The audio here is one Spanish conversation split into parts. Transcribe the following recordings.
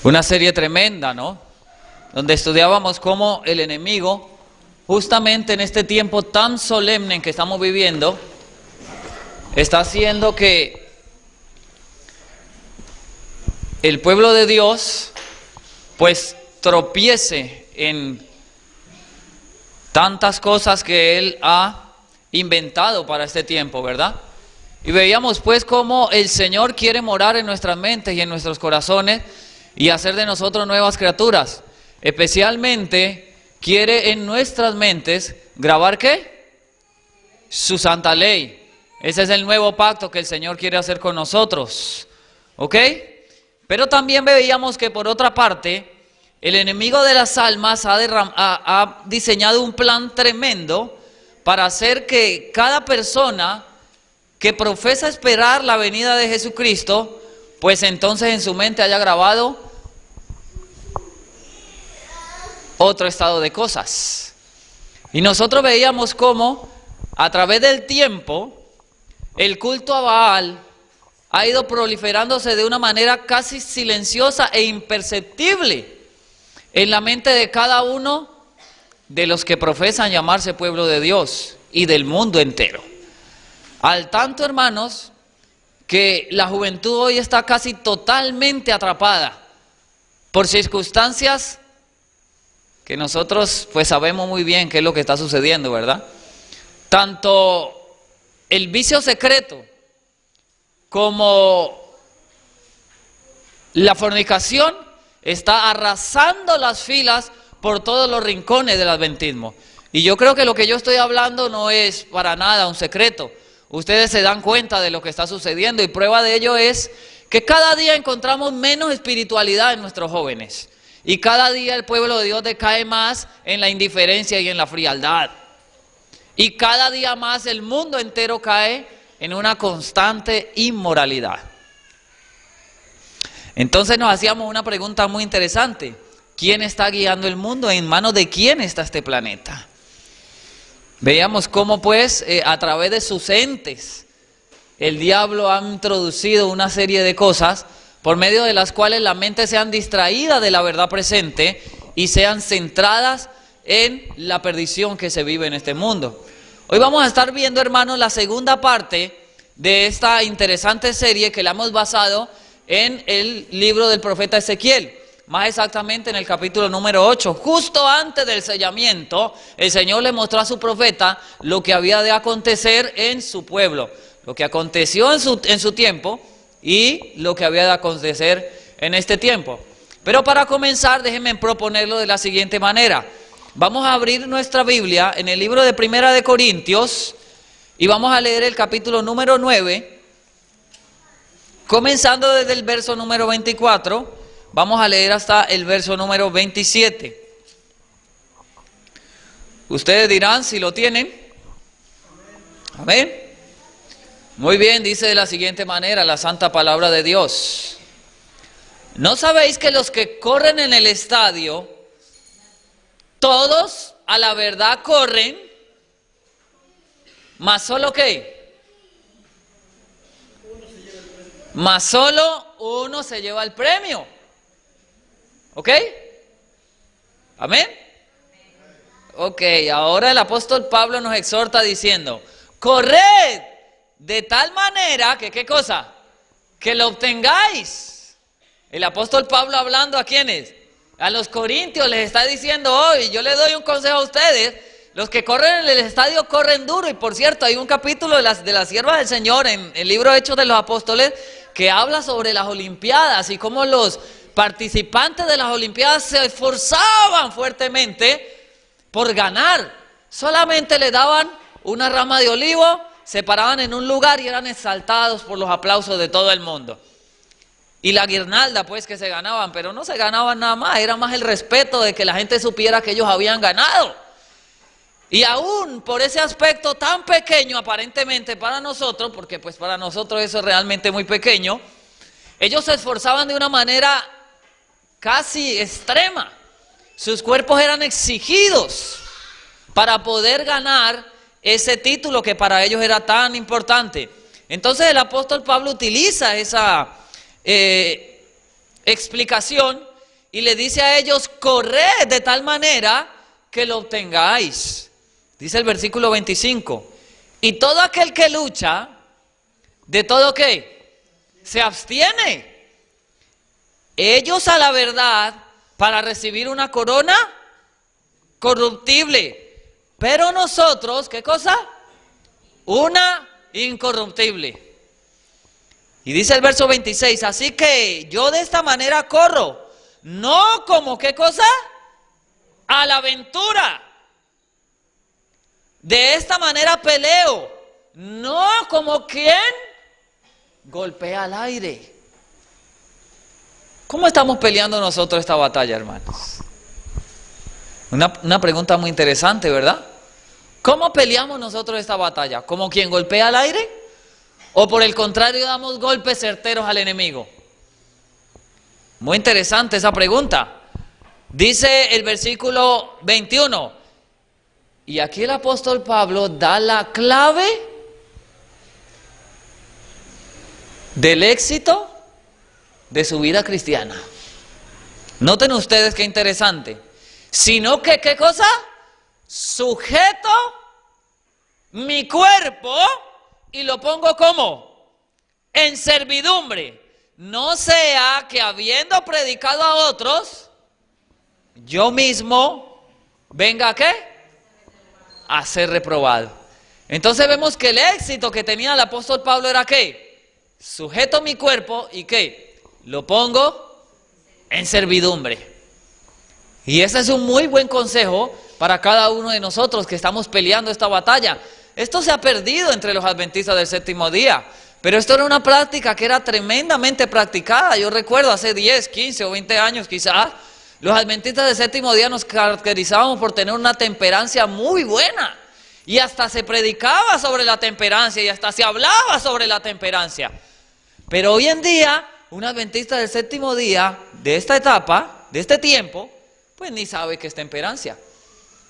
Una serie tremenda, ¿no? Donde estudiábamos cómo el enemigo, justamente en este tiempo tan solemne en que estamos viviendo, está haciendo que el pueblo de Dios, pues, tropiece en tantas cosas que Él ha inventado para este tiempo, ¿verdad? Y veíamos pues cómo el Señor quiere morar en nuestras mentes y en nuestros corazones y hacer de nosotros nuevas criaturas. Especialmente quiere en nuestras mentes grabar ¿qué? Su santa ley. Ese es el nuevo pacto que el Señor quiere hacer con nosotros. ¿Ok? Pero también veíamos que por otra parte, el enemigo de las almas ha diseñado un plan tremendo para hacer que cada persona que profesa esperar la venida de Jesucristo, pues entonces en su mente haya grabado otro estado de cosas. Y nosotros veíamos cómo a través del tiempo el culto a Baal ha ido proliferándose de una manera casi silenciosa e imperceptible en la mente de cada uno de los que profesan llamarse pueblo de Dios y del mundo entero. Al tanto, hermanos, que la juventud hoy está casi totalmente atrapada por circunstancias que nosotros pues sabemos muy bien qué es lo que está sucediendo, ¿verdad? Tanto el vicio secreto como la fornicación está arrasando las filas por todos los rincones del adventismo. Y yo creo que lo que yo estoy hablando no es para nada un secreto. Ustedes se dan cuenta de lo que está sucediendo y prueba de ello es que cada día encontramos menos espiritualidad en nuestros jóvenes. Y cada día el pueblo de Dios decae más en la indiferencia y en la frialdad. Y cada día más el mundo entero cae en una constante inmoralidad. Entonces nos hacíamos una pregunta muy interesante. ¿Quién está guiando el mundo? ¿En manos de quién está este planeta? Veíamos cómo pues a través de sus entes el diablo ha introducido una serie de cosas por medio de las cuales la mente sean distraída de la verdad presente y sean centradas en la perdición que se vive en este mundo. Hoy vamos a estar viendo, hermanos, la segunda parte de esta interesante serie que la hemos basado en el libro del profeta Ezequiel. Más exactamente en el capítulo número 8, justo antes del sellamiento, el Señor le mostró a su profeta lo que había de acontecer en su pueblo, lo que aconteció en su tiempo y lo que había de acontecer en este tiempo. Pero para comenzar, déjenme proponerlo de la siguiente manera. Vamos a abrir nuestra Biblia en el libro de Primera de Corintios y vamos a leer el capítulo número 9, comenzando desde el verso número 24. Vamos a leer hasta el verso número 27. Ustedes dirán si lo tienen. Amén. Muy bien, dice de la siguiente manera la santa palabra de Dios. ¿No sabéis que los que corren en el estadio, todos a la verdad corren, mas solo qué? Mas solo uno se lleva el premio? ¿Ok? ¿Amén? Ok, ahora el apóstol Pablo nos exhorta diciendo, corred de tal manera que, ¿qué cosa? Que lo obtengáis. El apóstol Pablo hablando ¿a quiénes? A los corintios les está diciendo hoy, yo les doy un consejo a ustedes, los que corren en el estadio corren duro. Y por cierto, hay un capítulo de las siervas del Señor en el libro Hechos de los Apóstoles que habla sobre las Olimpiadas y cómo los participantes de las Olimpiadas se esforzaban fuertemente por ganar. Solamente le daban una rama de olivo, se paraban en un lugar y eran exaltados por los aplausos de todo el mundo. Y la guirnalda pues que se ganaban, pero no se ganaban nada más, era más el respeto de que la gente supiera que ellos habían ganado. Y aún por ese aspecto tan pequeño aparentemente para nosotros, porque pues para nosotros eso es realmente muy pequeño, ellos se esforzaban de una manera casi extrema. Sus cuerpos eran exigidos para poder ganar ese título que para ellos era tan importante. Entonces el apóstol Pablo utiliza esa explicación y le dice a ellos: corred de tal manera que lo obtengáis. Dice el versículo 25: y todo aquel que lucha, ¿de todo qué? Se abstiene. Ellos a la verdad para recibir una corona corruptible, pero nosotros, ¿qué cosa? Una incorruptible. Y dice el verso 26: así que yo de esta manera corro, no como ¿qué cosa? A la aventura. De esta manera peleo, no como quien golpea al aire. ¿Cómo estamos peleando nosotros esta batalla, hermanos? Una pregunta muy interesante, ¿verdad? ¿Cómo peleamos nosotros esta batalla? ¿Como quien golpea al aire? ¿O por el contrario damos golpes certeros al enemigo? Muy interesante esa pregunta. Dice el versículo 21, y aquí el apóstol Pablo da la clave del éxito de su vida cristiana. Noten ustedes qué interesante. Sino que, ¿qué cosa? Sujeto mi cuerpo y lo pongo como en servidumbre. No sea que habiendo predicado a otros, yo mismo venga ¿a qué? A ser reprobado. Entonces vemos que el éxito que tenía el apóstol Pablo era ¿qué? Sujeto mi cuerpo y ¿qué? Lo pongo en servidumbre. Y ese es un muy buen consejo para cada uno de nosotros que estamos peleando esta batalla. Esto se ha perdido entre los adventistas del séptimo día, pero esto era una práctica que era tremendamente practicada. Yo recuerdo hace 10, 15 o 20 años quizás, los adventistas del séptimo día nos caracterizábamos por tener una temperancia muy buena. Y hasta se predicaba sobre la temperancia y hasta se hablaba sobre la temperancia. Pero hoy en día, un adventista del séptimo día, de esta etapa, de este tiempo, pues ni sabe qué es temperancia.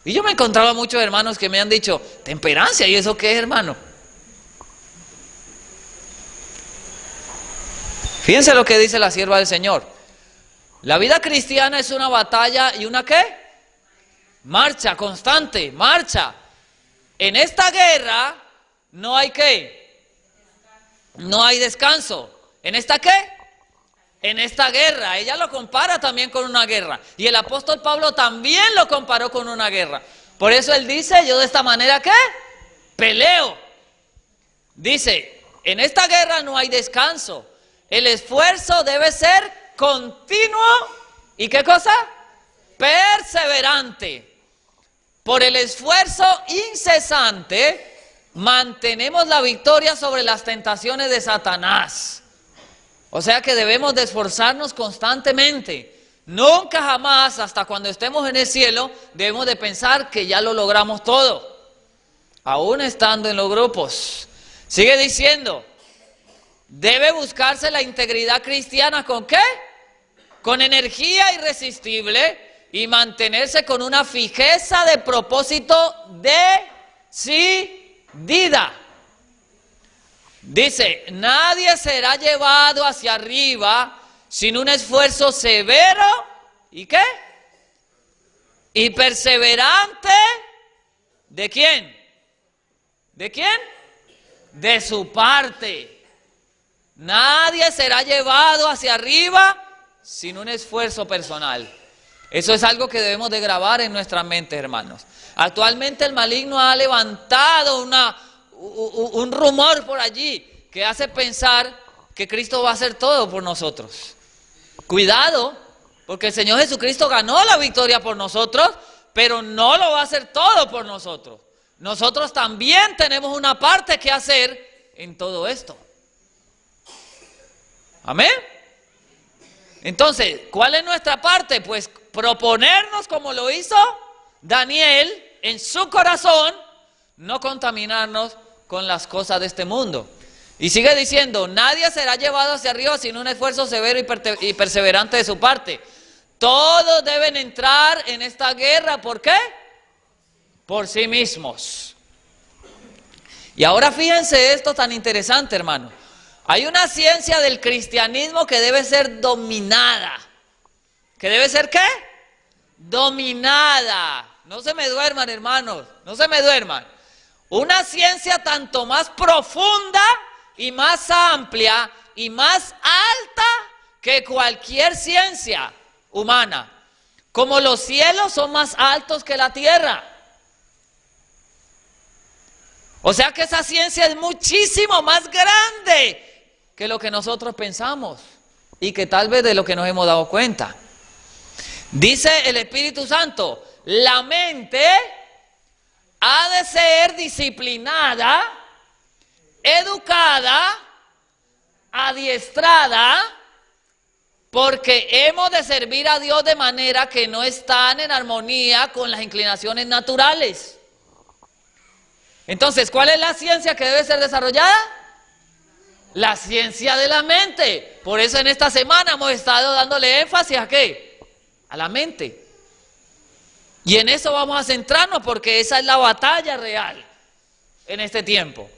Y yo me encontraba muchos hermanos que me han dicho: ¿temperancia? ¿Y eso qué es, hermano? Fíjense lo que dice la sierva del Señor. La vida cristiana es una batalla y una ¿qué? Marcha constante, marcha. En esta guerra no hay ¿qué? No hay descanso. ¿En esta qué? En esta guerra. Ella lo compara también con una guerra. Y el apóstol Pablo también lo comparó con una guerra. Por eso él dice: yo de esta manera ¿qué? Peleo. Dice: en esta guerra no hay descanso. El esfuerzo debe ser continuo. ¿Y qué cosa? Perseverante. Por el esfuerzo incesante mantenemos la victoria sobre las tentaciones de Satanás. O sea que debemos de esforzarnos constantemente. Nunca jamás, hasta cuando estemos en el cielo, debemos de pensar que ya lo logramos todo, aún estando en los grupos. Sigue diciendo: debe buscarse la integridad cristiana ¿con qué? Con energía irresistible y mantenerse con una fijeza de propósito decidida. Dice: nadie será llevado hacia arriba sin un esfuerzo severo, ¿y qué? Y perseverante, ¿de quién? ¿De quién? De su parte. Nadie será llevado hacia arriba sin un esfuerzo personal. Eso es algo que debemos de grabar en nuestra mente, hermanos. Actualmente el maligno ha levantado un rumor por allí que hace pensar que Cristo va a hacer todo por nosotros. Cuidado, porque el Señor Jesucristo ganó la victoria por nosotros, pero no lo va a hacer todo por nosotros. Nosotros también tenemos una parte que hacer en todo esto. Amén. Entonces, ¿cuál es nuestra parte? Pues proponernos, como lo hizo Daniel en su corazón, no contaminarnos con las cosas de este mundo. Y sigue diciendo: nadie será llevado hacia arriba sin un esfuerzo severo y perseverante de su parte. Todos deben entrar en esta guerra. ¿Por qué? Por sí mismos. Y ahora fíjense esto tan interesante, hermano. Hay una ciencia del cristianismo que debe ser dominada. ¿Que debe ser qué? Dominada. No se me duerman, hermanos, no se me duerman. Una ciencia tanto más profunda y más amplia y más alta que cualquier ciencia humana. Como los cielos son más altos que la tierra. O sea que esa ciencia es muchísimo más grande que lo que nosotros pensamos y que tal vez de lo que nos hemos dado cuenta. Dice el Espíritu Santo, la mente ha de ser disciplinada, educada, adiestrada, porque hemos de servir a Dios de manera que no están en armonía con las inclinaciones naturales. Entonces, ¿cuál es la ciencia que debe ser desarrollada? La ciencia de la mente. Por eso en esta semana hemos estado dándole énfasis ¿a qué? A la mente. Y en eso vamos a centrarnos porque esa es la batalla real en este tiempo.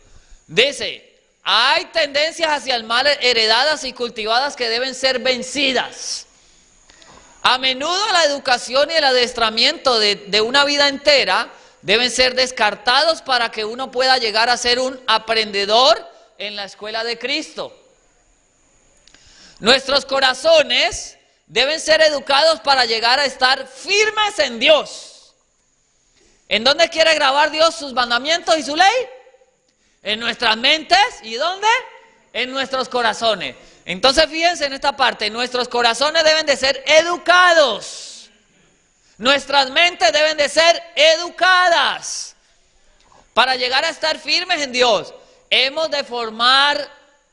Dice, hay tendencias hacia el mal heredadas y cultivadas que deben ser vencidas. A menudo la educación y el adiestramiento de una vida entera deben ser descartados para que uno pueda llegar a ser un aprendedor en la escuela de Cristo. Nuestros corazones deben ser educados para llegar a estar firmes en Dios. ¿En dónde quiere grabar Dios sus mandamientos y su ley? En nuestras mentes. ¿Y dónde? En nuestros corazones. Entonces fíjense en esta parte, nuestros corazones deben de ser educados. Nuestras mentes deben de ser educadas para llegar a estar firmes en Dios. Hemos de formar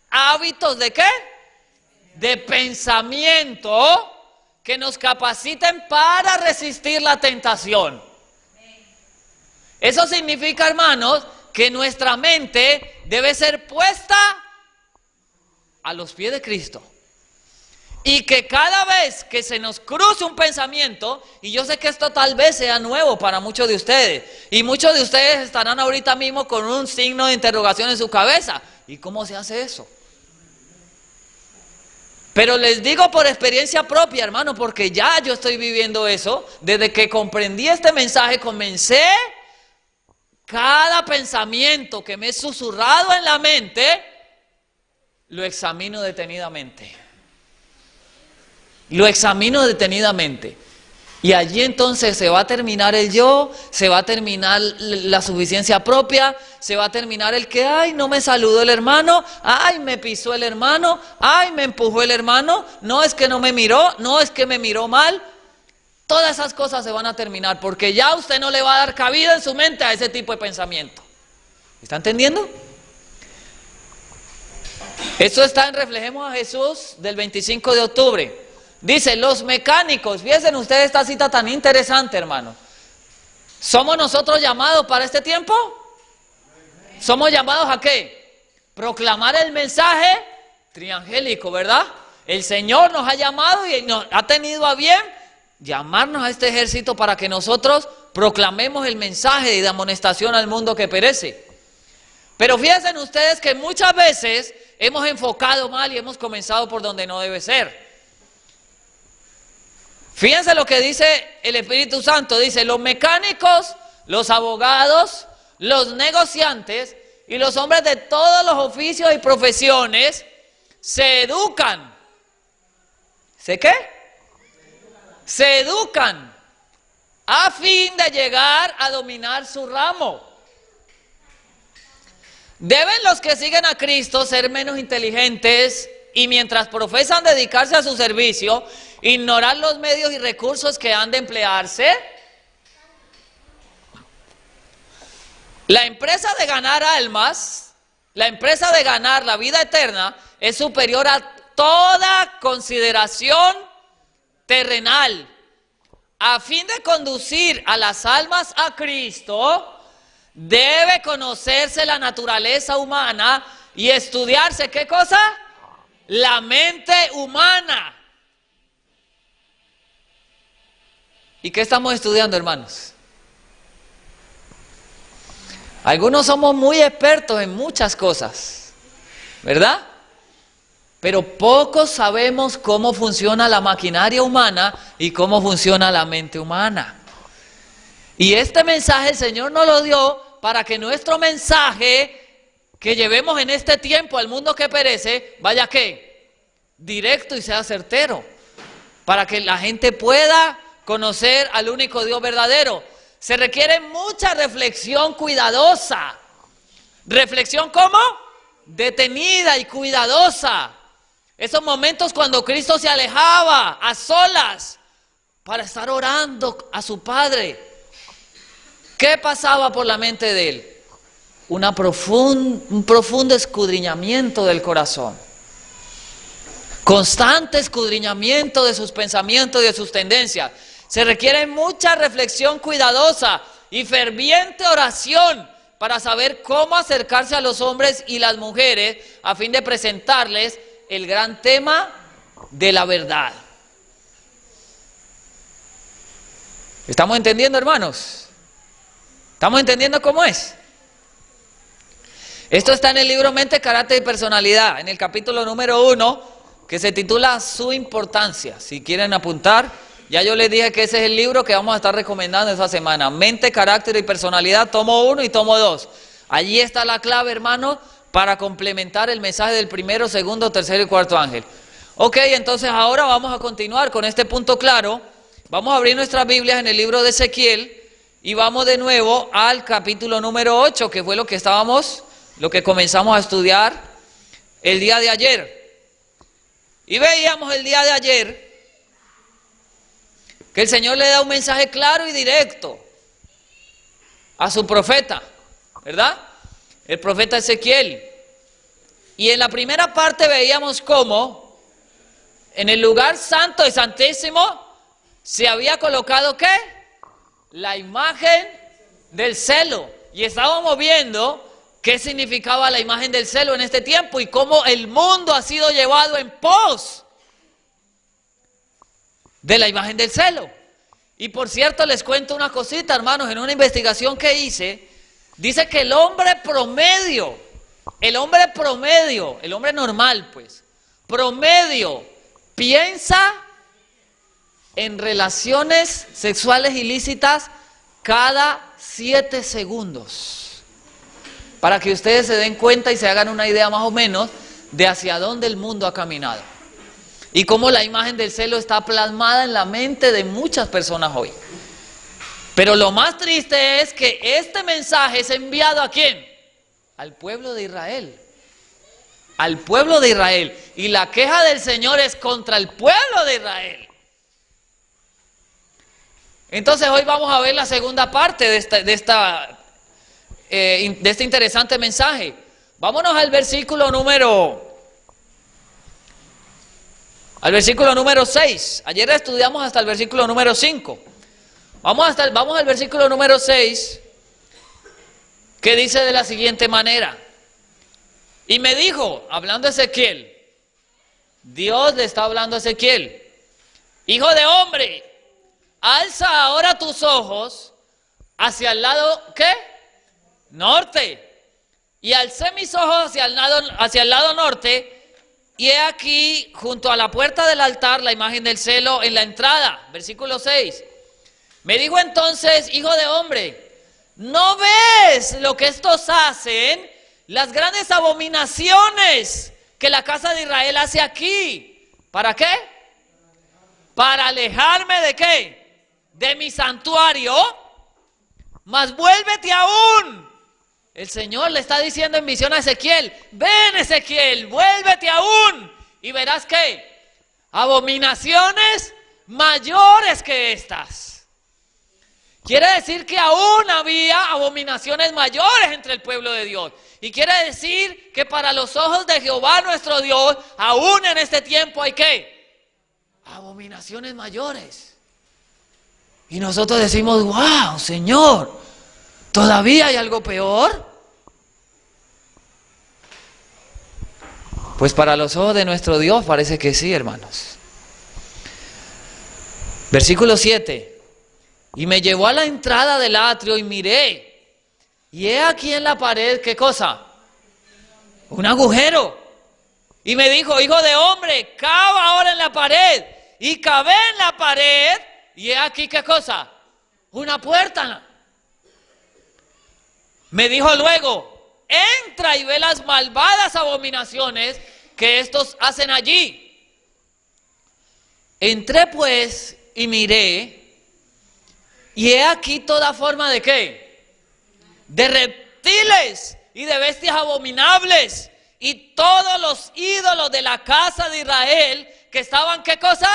hábitos ¿de qué? De pensamiento que nos capaciten para resistir la tentación. Eso significa, hermanos, que nuestra mente debe ser puesta a los pies de Cristo. Y que cada vez que se nos cruce un pensamiento, y yo sé que esto tal vez sea nuevo para muchos de ustedes, y muchos de ustedes estarán ahorita mismo con un signo de interrogación en su cabeza. ¿Y cómo se hace eso? Pero les digo por experiencia propia, hermano, porque ya yo estoy viviendo eso. Desde que comprendí este mensaje, comencé cada pensamiento que me he susurrado en la mente, lo examino detenidamente. Lo examino detenidamente. Y allí entonces se va a terminar el yo, se va a terminar la suficiencia propia, se va a terminar el que, ay, no me saludó el hermano, ay, me pisó el hermano, ay, me empujó el hermano, no es que no me miró, no es que me miró mal. Todas esas cosas se van a terminar porque ya usted no le va a dar cabida en su mente a ese tipo de pensamiento. ¿Está entendiendo? Esto está en Reflejemos a Jesús del 25 de octubre. Dice, los mecánicos, fíjense ustedes esta cita tan interesante, hermano. ¿Somos nosotros llamados para este tiempo? ¿Somos llamados a qué? Proclamar el mensaje triangélico, ¿verdad? El Señor nos ha llamado y nos ha tenido a bien llamarnos a este ejército para que nosotros proclamemos el mensaje de amonestación al mundo que perece. Pero fíjense ustedes que muchas veces hemos enfocado mal y hemos comenzado por donde no debe ser. Fíjense lo que dice el Espíritu Santo, dice, los mecánicos, los abogados, los negociantes y los hombres de todos los oficios y profesiones se educan. ¿Se qué? Se educan a fin de llegar a dominar su ramo. Deben los que siguen a Cristo ser menos inteligentes y mientras profesan dedicarse a su servicio, ignorar los medios y recursos que han de emplearse. La empresa de ganar almas, la empresa de ganar la vida eterna es superior a toda consideración terrenal. A fin de conducir a las almas a Cristo, debe conocerse la naturaleza humana y estudiarse, ¿qué cosa? La mente humana. ¿Y qué estamos estudiando, hermanos? Algunos somos muy expertos en muchas cosas, ¿verdad? Pero pocos sabemos cómo funciona la maquinaria humana y cómo funciona la mente humana. Y este mensaje el Señor nos lo dio para que nuestro mensaje que llevemos en este tiempo al mundo que perece, vaya ¿qué? Directo y sea certero. Para que la gente pueda conocer al único Dios verdadero. Se requiere mucha reflexión cuidadosa. ¿Reflexión cómo? Detenida y cuidadosa. Esos momentos cuando Cristo se alejaba a solas para estar orando a su Padre. ¿Qué pasaba por la mente de él? Un profundo escudriñamiento del corazón. Constante escudriñamiento de sus pensamientos y de sus tendencias. Se requiere mucha reflexión cuidadosa y ferviente oración para saber cómo acercarse a los hombres y las mujeres a fin de presentarles el gran tema de la verdad. ¿Estamos entendiendo, hermanos? ¿Estamos entendiendo cómo es? Esto está en el libro Mente, Carácter y Personalidad, en el capítulo número 1, que se titula Su Importancia. Si quieren apuntar, ya yo les dije que ese es el libro que vamos a estar recomendando esta semana. Mente, Carácter y Personalidad, tomo 1 y tomo 2. Allí está la clave, hermano, para complementar el mensaje del primero, segundo, tercero y cuarto ángel. Ok, entonces ahora vamos a continuar con este punto claro. Vamos a abrir nuestras Biblias en el libro de Ezequiel y vamos de nuevo al capítulo número 8, que fue lo que comenzamos a estudiar el día de ayer. Y veíamos el día de ayer que el Señor le da un mensaje claro y directo a su profeta, ¿verdad? El profeta Ezequiel. Y en la primera parte veíamos cómo en el lugar santo y santísimo se había colocado ¿qué? La imagen del celo. Y estábamos viendo qué significaba la imagen del celo en este tiempo y cómo el mundo ha sido llevado en pos de la imagen del celo. Y por cierto, les cuento una cosita, hermanos, en una investigación que hice, dice que el hombre promedio, el hombre normal, pues, promedio, piensa en relaciones sexuales ilícitas cada 7 segundos. Para que ustedes se den cuenta y se hagan una idea más o menos de hacia dónde el mundo ha caminado. Y cómo la imagen del celo está plasmada en la mente de muchas personas hoy. Pero lo más triste es que este mensaje es enviado ¿a quién? Al pueblo de Israel. Al pueblo de Israel. Y la queja del Señor es contra el pueblo de Israel. Entonces hoy vamos a ver la segunda parte de este interesante mensaje. Vámonos al versículo número 6. Ayer estudiamos hasta el versículo número 5. Vamos al versículo número 6, que dice de la siguiente manera: y me dijo, hablando Ezequiel, Dios le está hablando a Ezequiel: hijo de hombre, alza ahora tus ojos hacia el lado, ¿qué? Norte. Y alcé mis ojos hacia el lado norte, y he aquí junto a la puerta del altar la imagen del celo en la entrada. Versículo 6. Me dijo entonces, hijo de hombre, ¿no ves lo que estos hacen? Las grandes abominaciones que la casa de Israel hace aquí. ¿Para qué? Para alejarme de ¿qué? De mi santuario. Mas vuélvete aún. El Señor le está diciendo en visión a Ezequiel: ven, Ezequiel, vuélvete aún y verás ¿qué? Abominaciones mayores que estas. Quiere decir que aún había abominaciones mayores entre el pueblo de Dios. Y quiere decir que para los ojos de Jehová nuestro Dios, aún en este tiempo hay ¿qué? Abominaciones mayores. Y nosotros decimos: wow, Señor, ¿todavía hay algo peor? Pues para los ojos de nuestro Dios parece que sí, hermanos. Versículo 7. Y me llevó a la entrada del atrio y miré, y he aquí en la pared, ¿qué cosa? Un agujero. Y me dijo, hijo de hombre, cava ahora en la pared. Y cavé en la pared, y he aquí, ¿qué cosa? Una puerta. Me dijo luego, entra y ve las malvadas abominaciones que estos hacen allí. Entré pues y miré, y he aquí toda forma de ¿qué? De reptiles y de bestias abominables, y todos los ídolos de la casa de Israel que estaban, ¿qué cosa?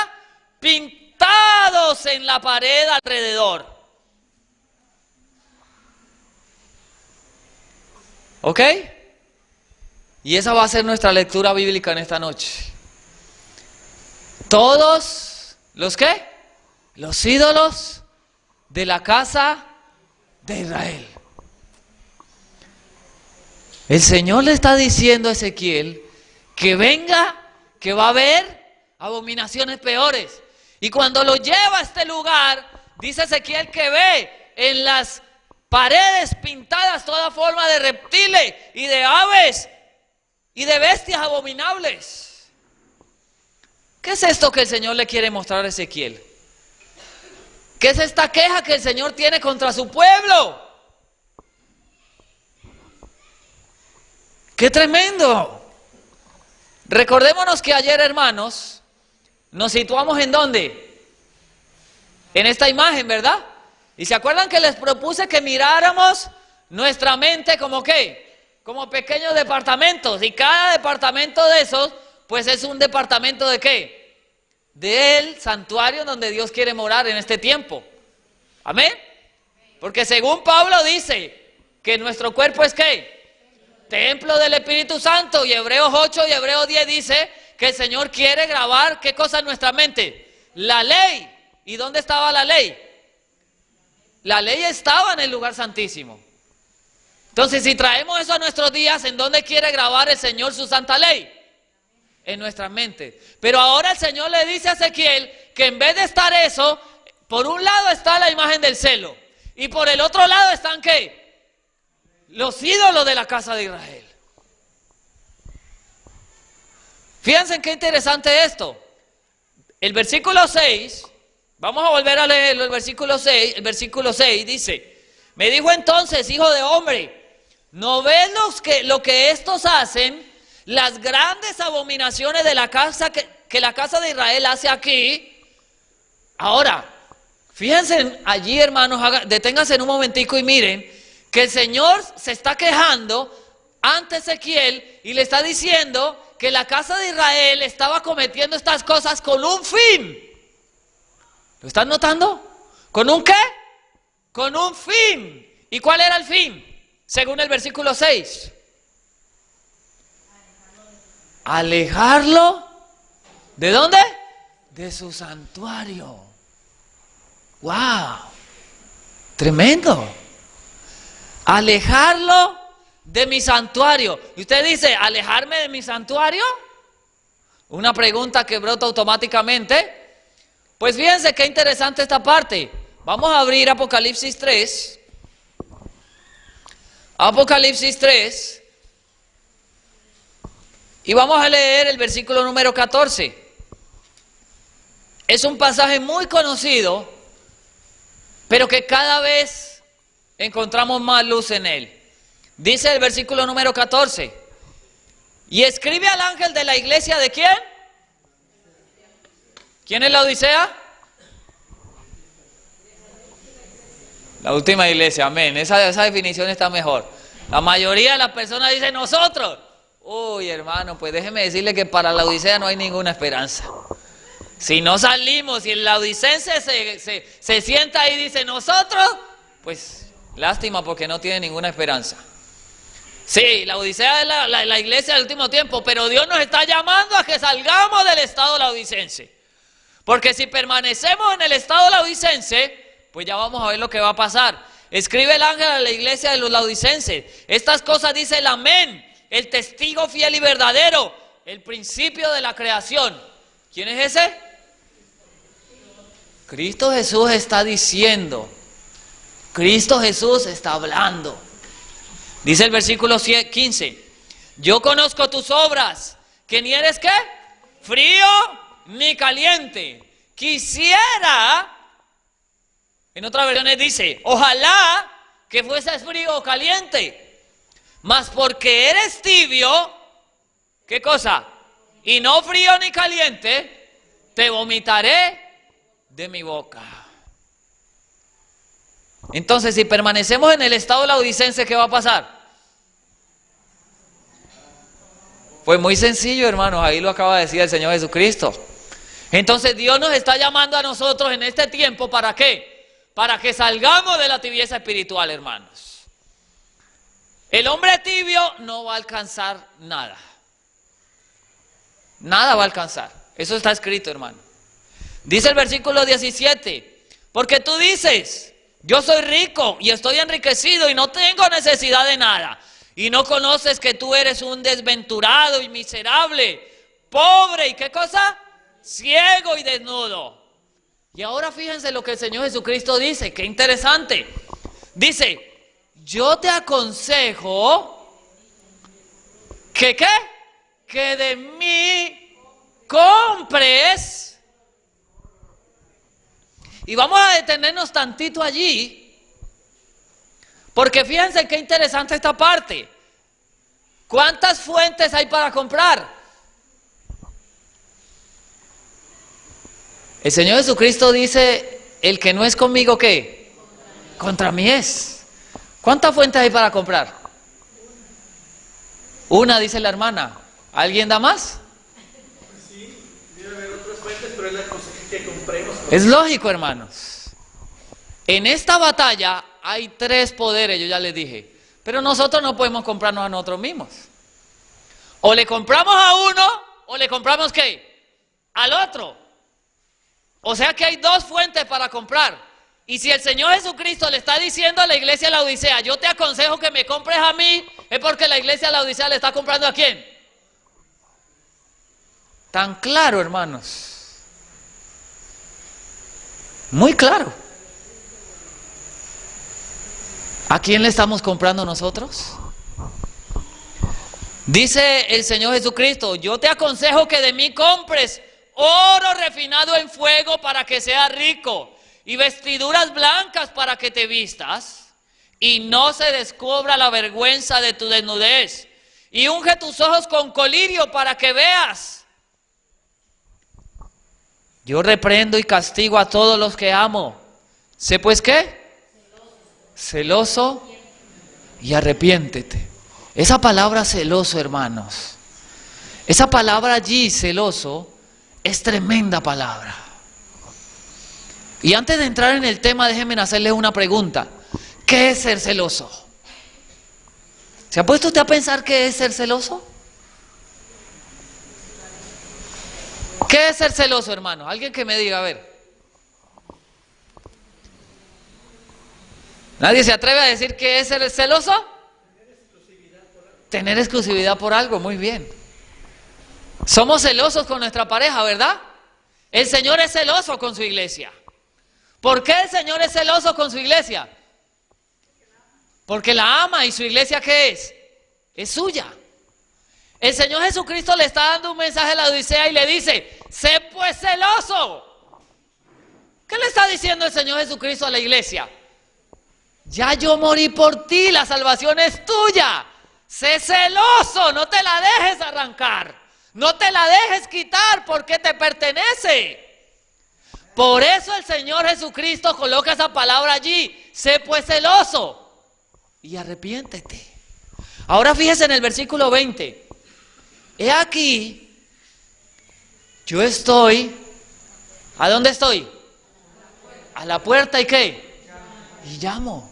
Pintados en la pared alrededor. ¿Ok? Y esa va a ser nuestra lectura bíblica en esta noche. Todos, ¿los qué? Los ídolos de la casa de Israel. El Señor le está diciendo a Ezequiel que venga, que va a haber abominaciones peores. Y cuando lo lleva a este lugar, dice Ezequiel que ve en las paredes pintadas toda forma de reptiles y de aves y de bestias abominables. ¿Qué es esto que el Señor le quiere mostrar a Ezequiel? ¿Qué es esta queja que el Señor tiene contra su pueblo? ¡Qué tremendo! Recordémonos que ayer, hermanos, nos situamos ¿en dónde? En esta imagen, ¿verdad? Y se acuerdan que les propuse que miráramos nuestra mente como ¿qué? Como pequeños departamentos. Y cada departamento de esos, pues es un departamento de ¿qué? Del santuario donde Dios quiere morar en este tiempo. ¿Amén? Porque según Pablo dice que nuestro cuerpo es ¿qué? Templo del Espíritu Santo. Y Hebreos 8 y Hebreos 10 dice que el Señor quiere grabar ¿qué cosa en nuestra mente? La ley. ¿Y dónde estaba la ley? La ley estaba en el lugar santísimo. Entonces, si traemos eso a nuestros días, ¿en dónde quiere grabar el Señor su santa ley? En nuestra mente. Pero ahora el Señor le dice a Ezequiel que en vez de estar eso, por un lado está la imagen del celo y por el otro lado están ¿qué? Los ídolos de la casa de Israel. Fíjense qué interesante esto. El versículo 6, vamos a volver a leerlo, el versículo 6 dice, me dijo entonces, hijo de hombre, ¿no ves lo que estos hacen? Las grandes abominaciones de la casa que la casa de Israel hace aquí. Ahora, fíjense allí, hermanos, deténganse en un momentico y miren que el Señor se está quejando ante Ezequiel y le está diciendo que la casa de Israel estaba cometiendo estas cosas con un fin. ¿Lo están notando? ¿Con un qué? Con un fin. ¿Y cuál era el fin? Según el versículo 6. Alejarlo. ¿De dónde? De su santuario. ¡Wow! Tremendo. Alejarlo de mi santuario. Y usted dice, ¿alejarme de mi santuario? Una pregunta que brota automáticamente. Pues fíjense qué interesante esta parte. Vamos a abrir Apocalipsis 3. Apocalipsis 3. Y vamos a leer el versículo número 14. Es un pasaje muy conocido, pero que cada vez encontramos más luz en él. Dice el versículo número 14. Y escribe al ángel de la iglesia ¿de quién? ¿Quién es la Odisea? La última iglesia, amén. Esa definición está mejor. La mayoría de las personas dicen nosotros. Uy, hermano, pues déjeme decirle que para la Odisea no hay ninguna esperanza. Si no salimos y el laodicense se sienta ahí y dice nosotros, pues lástima porque no tiene ninguna esperanza. Sí, la Odisea es la iglesia del último tiempo, pero Dios nos está llamando a que salgamos del estado laodicense. Porque si permanecemos en el estado laodicense, pues ya vamos a ver lo que va a pasar. Escribe el ángel a la iglesia de los laodicenses. Estas cosas dice el amén, el testigo fiel y verdadero, el principio de la creación. ¿Quién es ese? Cristo Jesús está diciendo. Cristo Jesús está hablando. Dice el versículo 15, yo conozco tus obras, que ni eres ¿qué? Frío ni caliente. Quisiera, en otras versiones dice, ojalá que fueses frío o caliente, mas porque eres tibio, ¿qué cosa? Y no frío ni caliente, te vomitaré de mi boca. Entonces, si permanecemos en el estado laodicense, ¿qué va a pasar? Pues muy sencillo, hermanos, ahí lo acaba de decir el Señor Jesucristo. Entonces Dios nos está llamando a nosotros en este tiempo, ¿para qué? Para que salgamos de la tibieza espiritual, hermanos. El hombre tibio no va a alcanzar nada. Nada va a alcanzar. Eso está escrito, hermano. Dice el versículo 17, porque tú dices, yo soy rico y estoy enriquecido y no tengo necesidad de nada. Y no conoces que tú eres un desventurado y miserable, pobre y ¿qué cosa? Ciego y desnudo. Y ahora fíjense lo que el Señor Jesucristo dice, qué interesante. Dice, yo te aconsejo que ¿qué? Que de mí compres. Y vamos a detenernos tantito allí. Porque fíjense qué interesante esta parte. ¿Cuántas fuentes hay para comprar? El Señor Jesucristo dice, el que no es conmigo, ¿qué? Contra mí es. ¿Cuántas fuentes hay para comprar? Una, dice la hermana. ¿Alguien da más? Sí, debe haber otras fuentes, pero él aconseja que compremos. Es lógico, hermanos. En esta batalla hay 3 poderes, yo ya les dije. Pero nosotros no podemos comprarnos a nosotros mismos. O le compramos a uno, o le compramos ¿qué? Al otro. O sea que hay 2 fuentes para comprar. Y si el Señor Jesucristo le está diciendo a la iglesia de la Odisea, yo te aconsejo que me compres a mí, es porque la iglesia de la Odisea le está comprando ¿a quién? Tan claro, hermanos. Muy claro. ¿A quién le estamos comprando nosotros? Dice el Señor Jesucristo, yo te aconsejo que de mí compres oro refinado en fuego para que seas rico, y vestiduras blancas para que te vistas, y no se descubra la vergüenza de tu desnudez, y unge tus ojos con colirio para que veas. Yo reprendo y castigo a todos los que amo. ¿Sé pues qué? Celoso y arrepiéntete. Esa palabra celoso, hermanos, esa palabra allí, celoso, es tremenda palabra. Y antes de entrar en el tema, déjenme hacerles una pregunta. ¿Qué es ser celoso? ¿Se ha puesto usted a pensar qué es ser celoso? ¿Qué es ser celoso, hermano? Alguien que me diga, a ver. ¿Nadie se atreve a decir qué es ser celoso? Tener exclusividad por algo, muy bien. Somos celosos con nuestra pareja, ¿verdad? El Señor es celoso con su iglesia. ¿Por qué el Señor es celoso con su iglesia? Porque la ama y su iglesia ¿qué es? Es suya. El Señor Jesucristo le está dando un mensaje a la Odisea y le dice, sé pues celoso. ¿Qué le está diciendo el Señor Jesucristo a la iglesia? Ya yo morí por ti, la salvación es tuya. Sé celoso, no te la dejes arrancar. No te la dejes quitar porque te pertenece. Por eso el Señor Jesucristo coloca esa palabra allí. Sé pues celoso y arrepiéntete. Ahora fíjese en el versículo 20. He aquí, yo estoy, ¿a dónde estoy? A la puerta ¿y qué? Y llamo.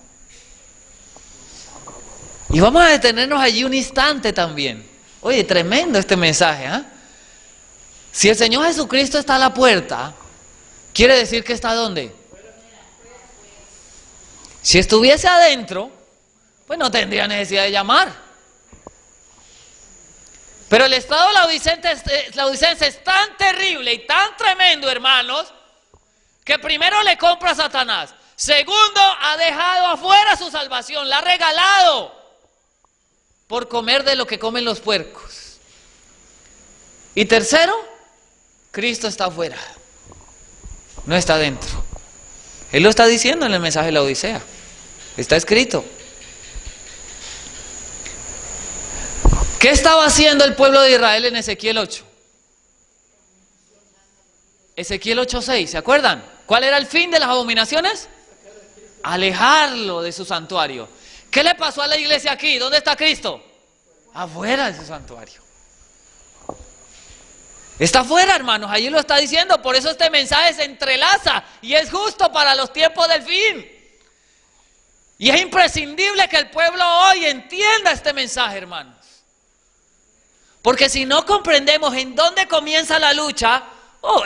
Y vamos a detenernos allí un instante también. Oye, tremendo este mensaje, ¿eh? Si el Señor Jesucristo está a la puerta, quiere decir que está ¿dónde? Si estuviese adentro, pues no tendría necesidad de llamar. Pero el estado laodicense es tan terrible y tan tremendo, hermanos, que primero le compra a Satanás. Segundo, ha dejado afuera su salvación, la ha regalado. por comer de lo que comen los puercos. Y tercero, Cristo está afuera, no está dentro. Él lo está diciendo en el mensaje de la Odisea. Está escrito. ¿Qué estaba haciendo el pueblo de Israel en Ezequiel 8? Ezequiel 8:6, ¿se acuerdan? ¿Cuál era el fin de las abominaciones? Alejarlo de su santuario. ¿Qué le pasó a la iglesia aquí? ¿Dónde está Cristo? Afuera de su santuario. Está afuera, hermanos, allí lo está diciendo. Por eso este mensaje se entrelaza y es justo para los tiempos del fin. Y es imprescindible que el pueblo hoy entienda este mensaje, hermanos. Porque si no comprendemos en dónde comienza la lucha,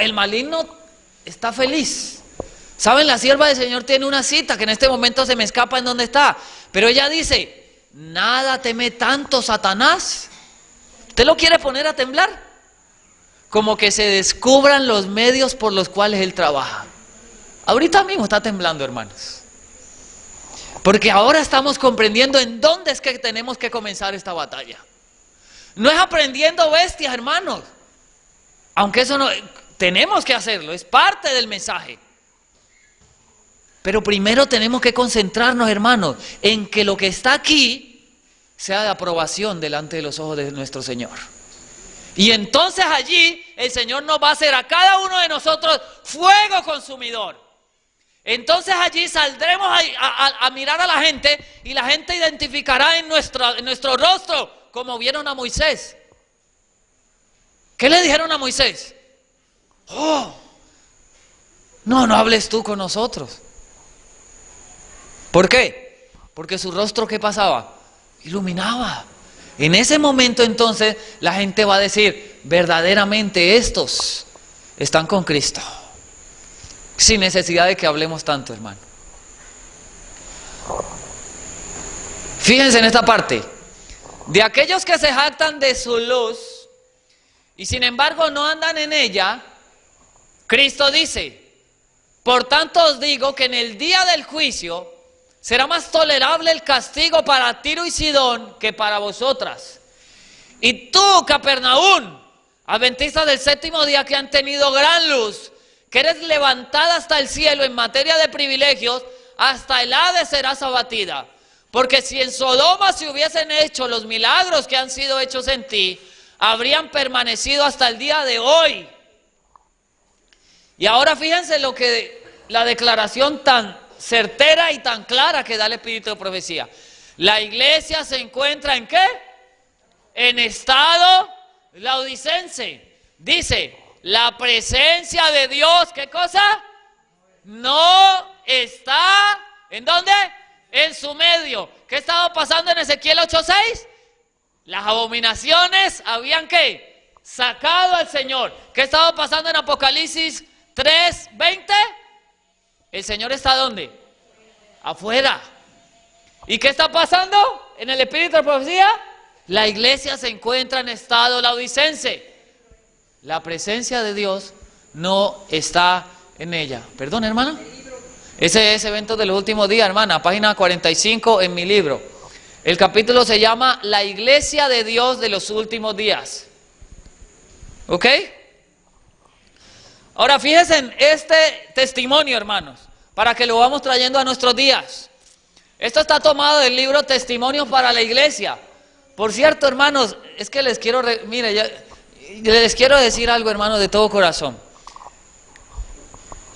el maligno está feliz. ¿Saben? La sierva del Señor tiene una cita que en este momento se me escapa en dónde está. Pero ella dice, nada teme tanto Satanás. ¿Usted lo quiere poner a temblar? Como que se descubran los medios por los cuales él trabaja. Ahorita mismo está temblando, hermanos. Porque ahora estamos comprendiendo en dónde es que tenemos que comenzar esta batalla. No es aprendiendo bestias, hermanos. Aunque eso no, tenemos que hacerlo, es parte del mensaje. Pero primero tenemos que concentrarnos, hermanos, en que lo que está aquí sea de aprobación delante de los ojos de nuestro Señor. Y entonces allí el Señor nos va a hacer a cada uno de nosotros fuego consumidor. Entonces allí saldremos a mirar a la gente y la gente identificará en nuestro rostro como vieron a Moisés. ¿Qué le dijeron a Moisés? No hables tú con nosotros. ¿Por qué? Porque su rostro, ¿qué pasaba? Iluminaba. En ese momento entonces la gente va a decir, verdaderamente estos están con Cristo. Sin necesidad de que hablemos tanto, hermano. Fíjense en esta parte. De aquellos que se jactan de su luz y sin embargo no andan en ella, Cristo dice, por tanto os digo que en el día del juicio será más tolerable el castigo para Tiro y Sidón que para vosotras. Y tú, Capernaum, adventista del séptimo día, que han tenido gran luz, que eres levantada hasta el cielo en materia de privilegios, hasta el Hades serás abatida. Porque si en Sodoma se hubiesen hecho los milagros que han sido hechos en ti, habrían permanecido hasta el día de hoy. Y ahora fíjense la declaración tan certera y tan clara que da el Espíritu de profecía. La iglesia se encuentra ¿en qué? En estado laodicense. Dice, la presencia de Dios, ¿qué cosa? No está, ¿en dónde? En su medio. ¿Qué estaba pasando en Ezequiel 8:6? Las abominaciones habían ¿qué? Sacado al Señor. ¿Qué estaba pasando en Apocalipsis 3:20? El Señor está ¿dónde? Afuera. ¿Y qué está pasando en el Espíritu de profecía? La iglesia se encuentra en estado laodicense. La presencia de Dios no está en ella. Perdón, hermana. Ese es evento de los últimos días, hermana, página 45 en mi libro. El capítulo se llama La iglesia de Dios de los últimos días. ¿Ok? Ahora fíjense en este testimonio, hermanos, para que lo vamos trayendo a nuestros días. Esto está tomado del libro Testimonios para la Iglesia. Por cierto, hermanos, es que les quiero, les quiero decir algo, hermanos, de todo corazón.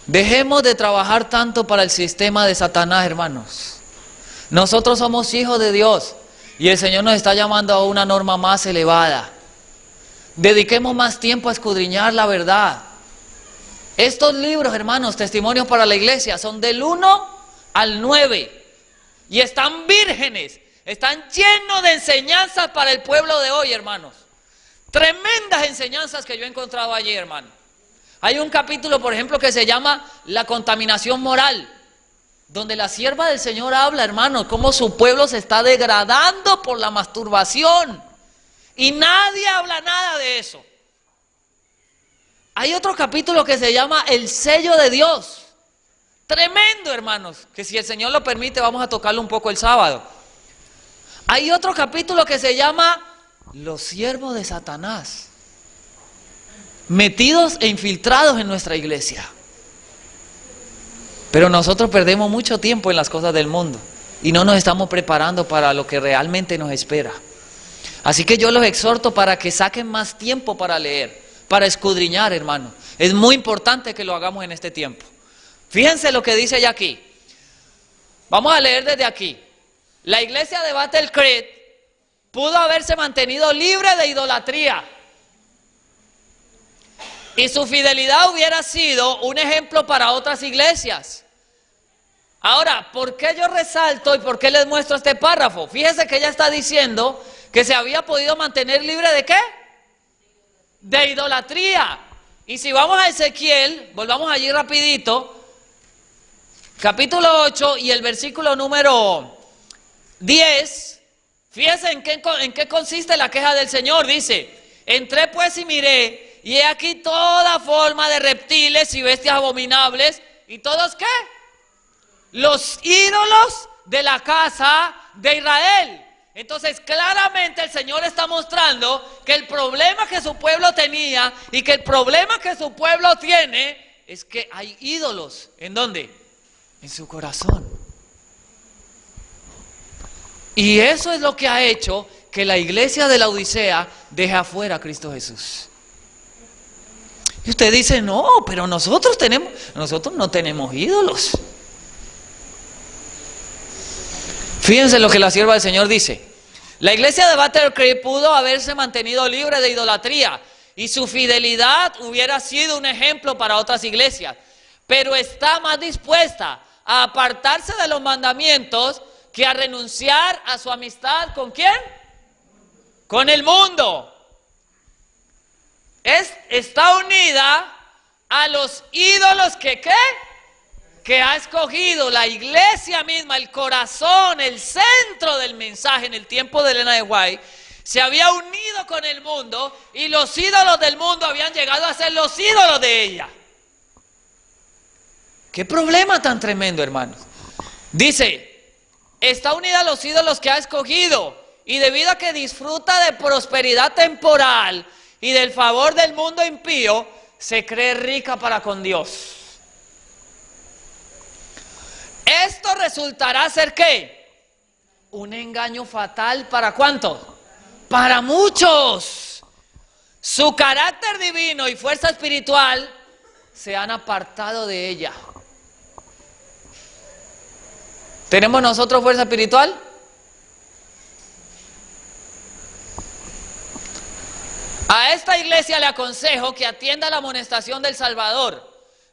Dejemos de trabajar tanto para el sistema de Satanás, hermanos. Nosotros somos hijos de Dios y el Señor nos está llamando a una norma más elevada. Dediquemos más tiempo a escudriñar la verdad. Estos libros, hermanos, Testimonios para la Iglesia, son del 1 al 9 y están vírgenes, están llenos de enseñanzas para el pueblo de hoy, hermanos. Tremendas enseñanzas que yo he encontrado allí, hermano. Hay un capítulo, por ejemplo, que se llama La contaminación moral, donde la sierva del Señor habla, hermanos, cómo su pueblo se está degradando por la masturbación. Y nadie habla nada de eso. Hay otro capítulo que se llama El sello de Dios. Tremendo, hermanos, que si el Señor lo permite vamos a tocarlo un poco el sábado. Hay otro capítulo que se llama Los siervos de Satanás, metidos e infiltrados en nuestra iglesia. Pero nosotros perdemos mucho tiempo en las cosas del mundo y no nos estamos preparando para lo que realmente nos espera. Así que yo los exhorto para que saquen más tiempo para leer, para escudriñar, hermano. Es muy importante que lo hagamos en este tiempo. Fíjense lo que dice ya aquí. Vamos a leer desde aquí. La iglesia de Battle Creek pudo haberse mantenido libre de idolatría y su fidelidad hubiera sido un ejemplo para otras iglesias. Ahora, ¿por qué yo resalto y por qué les muestro este párrafo? Fíjense que ella está diciendo que se había podido mantener libre ¿de qué? De idolatría. Y si vamos a Ezequiel, volvamos allí rapidito, capítulo 8 y el versículo número 10, fíjense en qué consiste la queja del Señor. Dice: entré pues y miré, y he aquí toda forma de reptiles y bestias abominables, ¿y todos qué? Los ídolos de la casa de Israel. Entonces claramente el Señor está mostrando que el problema que su pueblo tenía y que el problema que su pueblo tiene es que hay ídolos. ¿En dónde? En su corazón. Y eso es lo que ha hecho que la iglesia de la Odisea deje afuera a Cristo Jesús. Y usted dice: no, pero nosotros no tenemos ídolos. Fíjense lo que la sierva del Señor dice. La iglesia de Battle Creek pudo haberse mantenido libre de idolatría y su fidelidad hubiera sido un ejemplo para otras iglesias, pero está más dispuesta a apartarse de los mandamientos que a renunciar a su amistad ¿con quién? Con el mundo. Está unida a los ídolos que ¿qué? Que ha escogido la iglesia misma, el corazón, el centro del mensaje en el tiempo de Elena de White. Se había unido con el mundo y los ídolos del mundo habían llegado a ser los ídolos de ella. Qué problema tan tremendo, hermanos. Dice: está unida a los ídolos que ha escogido, y debido a que disfruta de prosperidad temporal y del favor del mundo impío, se cree rica para con Dios. Esto resultará ser ¿qué? Un engaño fatal. ¿Para cuántos? Para muchos. Su carácter divino y fuerza espiritual se han apartado de ella. ¿Tenemos nosotros fuerza espiritual? A esta iglesia le aconsejo que atienda la amonestación del Salvador.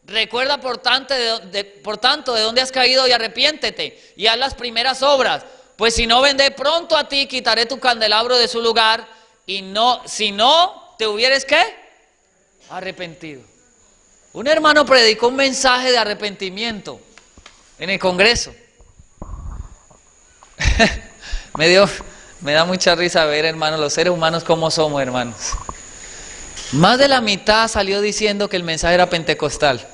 Recuerda por tanto de dónde has caído y arrepiéntete y haz las primeras obras, pues si no vendré pronto a ti, quitaré tu candelabro de su lugar, y si no te hubieres ¿qué? Arrepentido. Un hermano predicó un mensaje de arrepentimiento en el Congreso. Me da mucha risa ver, hermanos, los seres humanos como somos, hermanos. Más de la mitad salió diciendo que el mensaje era pentecostal.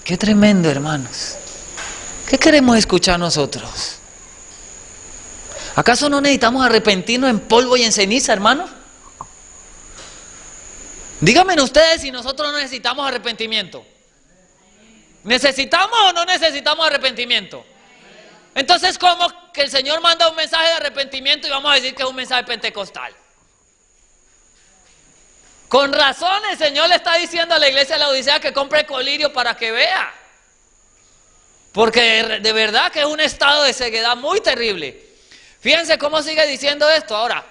Qué tremendo, hermanos. ¿Qué queremos escuchar nosotros? ¿Acaso no necesitamos arrepentirnos en polvo y en ceniza, hermanos? Díganme ustedes si nosotros no necesitamos arrepentimiento. ¿Necesitamos o no necesitamos arrepentimiento? Entonces, ¿cómo que el Señor manda un mensaje de arrepentimiento y vamos a decir que es un mensaje pentecostal? Con razón el Señor le está diciendo a la iglesia de la Odisea que compre colirio para que vea. Porque de verdad que es un estado de ceguedad muy terrible. Fíjense cómo sigue diciendo esto ahora.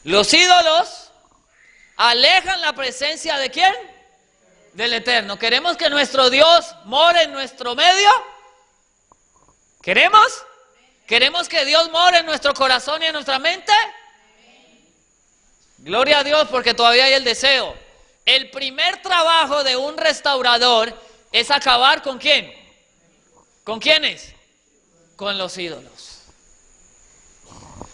Los ídolos alejan la presencia ¿de quién? Del Eterno. ¿Queremos que nuestro Dios more en nuestro medio? ¿Queremos? ¿Queremos que Dios more en nuestro corazón y en nuestra mente? Gloria a Dios, porque todavía hay el deseo. El primer trabajo de un restaurador es acabar ¿con quién? ¿Con quiénes? Con los ídolos.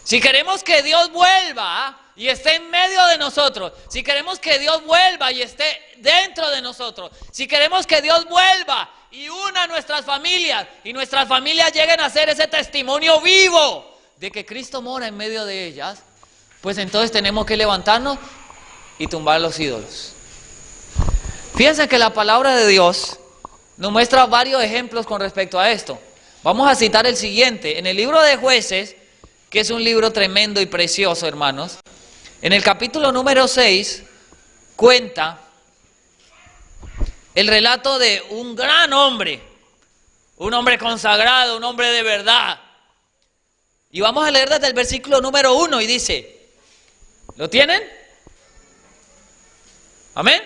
Si queremos que Dios vuelva y esté en medio de nosotros, si queremos que Dios vuelva y esté dentro de nosotros, si queremos que Dios vuelva y una nuestras familias, y nuestras familias lleguen a ser ese testimonio vivo de que Cristo mora en medio de ellas, pues entonces tenemos que levantarnos y tumbar los ídolos. Fíjense que la palabra de Dios nos muestra varios ejemplos con respecto a esto. Vamos a citar el siguiente. En el libro de Jueces, que es un libro tremendo y precioso, hermanos, en el capítulo número 6 cuenta el relato de un gran hombre, un hombre consagrado, un hombre de verdad. Y vamos a leer desde el versículo número 1 y dice, ¿lo tienen? Amén.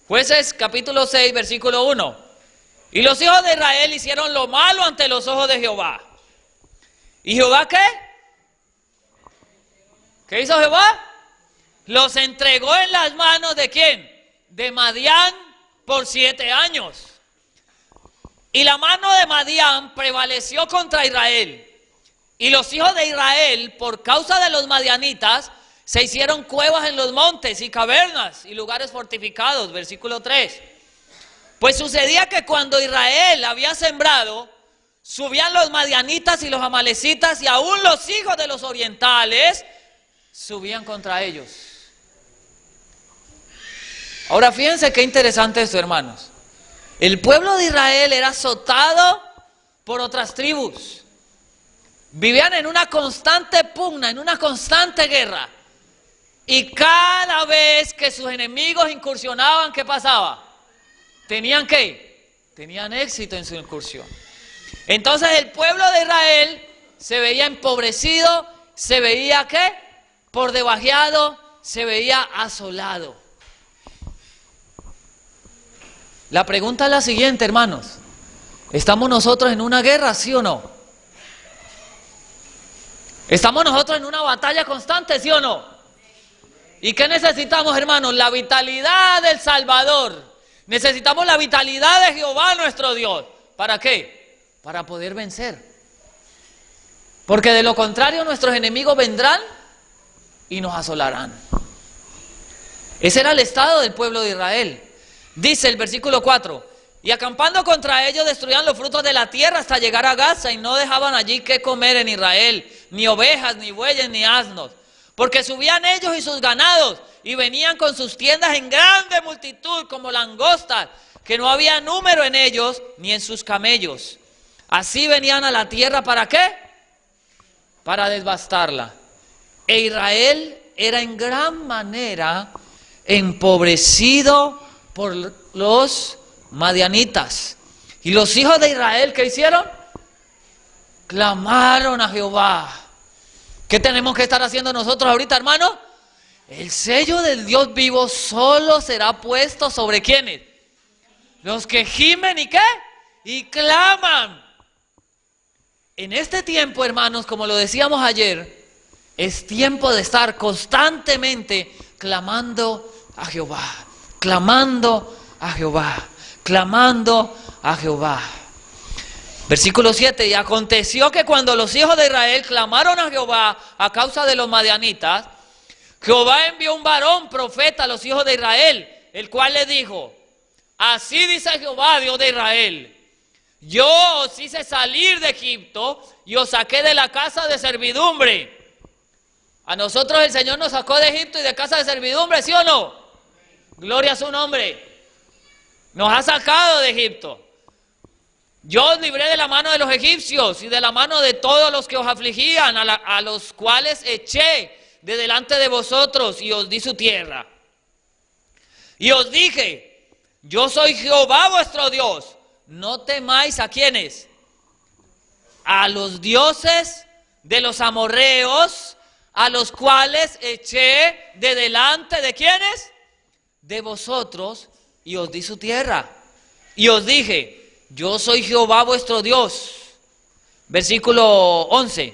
Jueces capítulo 6, versículo 1. Y los hijos de Israel hicieron lo malo ante los ojos de Jehová. ¿Y Jehová qué? ¿Qué hizo Jehová? Los entregó en las manos de ¿quién? De Madián por 7 años. Y la mano de Madián prevaleció contra Israel. Y los hijos de Israel, por causa de los madianitas, se hicieron cuevas en los montes y cavernas y lugares fortificados. Versículo 3. Pues sucedía que cuando Israel había sembrado, subían los madianitas y los amalecitas y aún los hijos de los orientales subían contra ellos. Ahora fíjense qué interesante esto, hermanos. El pueblo de Israel era azotado por otras tribus. Vivían en una constante pugna, en una constante guerra. Y cada vez que sus enemigos incursionaban, ¿qué pasaba? ¿Tenían qué? Tenían éxito en su incursión. Entonces el pueblo de Israel se veía empobrecido, se veía ¿qué? Por debajeado, se veía asolado. La pregunta es la siguiente, hermanos. ¿Estamos nosotros en una guerra, sí o no? ¿Estamos nosotros en una batalla constante, sí o no? ¿Y qué necesitamos, hermanos? La vitalidad del Salvador. Necesitamos la vitalidad de Jehová nuestro Dios. ¿Para qué? Para poder vencer. Porque de lo contrario nuestros enemigos vendrán y nos asolarán. Ese era el estado del pueblo de Israel. Dice el versículo 4, y acampando contra ellos destruían los frutos de la tierra hasta llegar a Gaza y no dejaban allí qué comer en Israel, ni ovejas, ni bueyes, ni asnos. Porque subían ellos y sus ganados y venían con sus tiendas en grande multitud como langostas, que no había número en ellos ni en sus camellos. Así venían a la tierra, ¿para qué? Para devastarla. E Israel era en gran manera empobrecido por los madianitas. Y los hijos de Israel, ¿qué hicieron? Clamaron a Jehová. ¿Qué tenemos que estar haciendo nosotros ahorita, hermano? El sello del Dios vivo solo será puesto sobre ¿quiénes? Los que gimen y ¿qué? Y claman. En este tiempo, hermanos, como lo decíamos ayer, es tiempo de estar constantemente clamando a Jehová. Clamando a Jehová, clamando a Jehová. Versículo 7, y aconteció que cuando los hijos de Israel clamaron a Jehová a causa de los madianitas, Jehová envió un varón profeta a los hijos de Israel, el cual les dijo, así dice Jehová, Dios de Israel, yo os hice salir de Egipto y os saqué de la casa de servidumbre. A nosotros el Señor nos sacó de Egipto y de casa de servidumbre, ¿sí o no? Gloria a su nombre. Nos ha sacado de Egipto. Yo os libré de la mano de los egipcios y de la mano de todos los que os afligían, a los cuales eché de delante de vosotros y os di su tierra. Y os dije, yo soy Jehová vuestro Dios. No temáis ¿a quiénes? A los dioses de los amorreos, a los cuales eché de delante de ¿quiénes? De vosotros y os di su tierra. Y os dije, yo soy Jehová vuestro Dios. Versículo 11.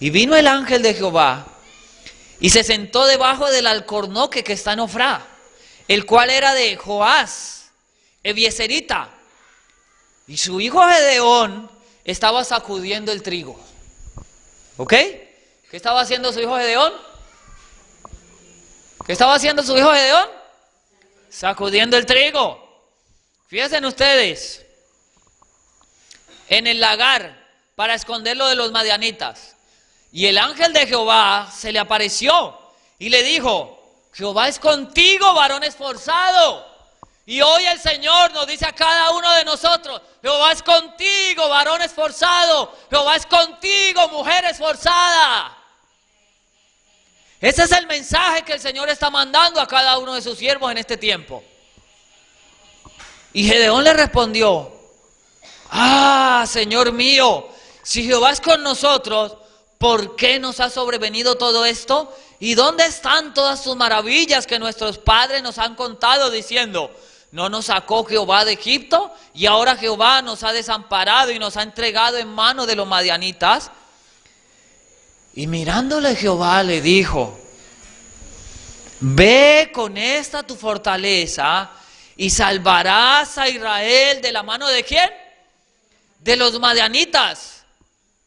Y vino el ángel de Jehová y se sentó debajo del alcornoque que está en Ofrá, el cual era de Joás, Ebieserita. Y su hijo Gedeón estaba sacudiendo el trigo. ¿Ok? ¿Qué estaba haciendo su hijo Gedeón? ¿Qué estaba haciendo su hijo Gedeón? Sacudiendo el trigo. Fíjense ustedes, en el lagar para esconderlo de los madianitas. Y el ángel de Jehová se le apareció y le dijo: Jehová es contigo, varón esforzado. Y hoy el Señor nos dice a cada uno de nosotros: Jehová es contigo, varón esforzado. Jehová es contigo, mujer esforzada. Ese es el mensaje que el Señor está mandando a cada uno de sus siervos en este tiempo. Y Gedeón le respondió: Señor mío, si Jehová es con nosotros, ¿por qué nos ha sobrevenido todo esto? ¿Y dónde están todas sus maravillas que nuestros padres nos han contado diciendo: ¿no nos sacó Jehová de Egipto? Y ahora Jehová nos ha desamparado y nos ha entregado en manos de los madianitas. Y mirándole Jehová le dijo: ve con esta tu fortaleza y salvarás a Israel de la mano de ¿quién? De los madianitas.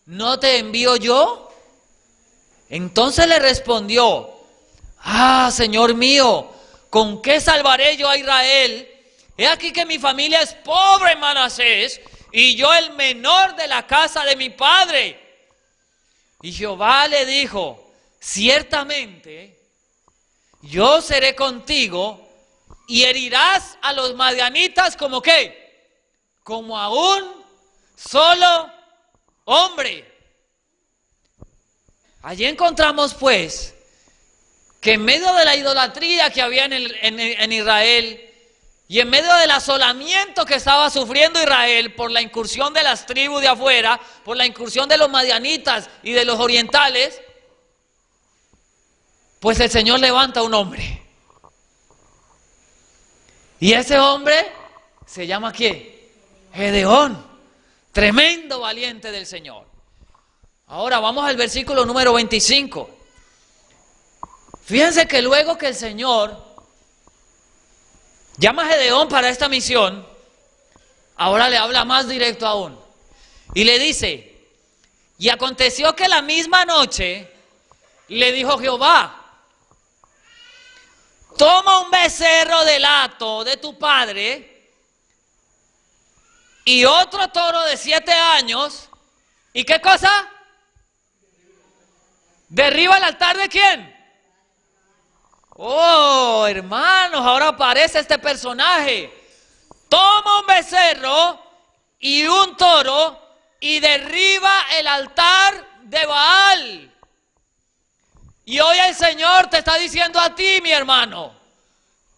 ¿No te envío yo? Entonces le respondió: Señor mío, ¿con qué salvaré yo a Israel? He aquí que mi familia es pobre en Manasés, y yo el menor de la casa de mi padre. Y Jehová le dijo: ciertamente yo seré contigo, y herirás a los madianitas como ¿qué? Como a un solo hombre. Allí encontramos pues que en medio de la idolatría que había en Israel, y en medio del asolamiento que estaba sufriendo Israel por la incursión de las tribus de afuera, por la incursión de los madianitas y de los orientales, pues el Señor levanta un hombre. Y ese hombre se llama ¿quién? Gedeón, tremendo valiente del Señor. Ahora vamos al versículo número 25. Fíjense que luego que el Señor llama a Gedeón para esta misión, ahora le habla más directo aún. Y le dice: y aconteció que la misma noche le dijo Jehová: toma un becerro del hato de tu padre y otro toro de 7 años. ¿Y qué cosa? Derriba el altar de ¿quién? Hermanos, ahora aparece este personaje. Toma un becerro y un toro y derriba el altar de Baal. Y hoy el Señor te está diciendo a ti, mi hermano: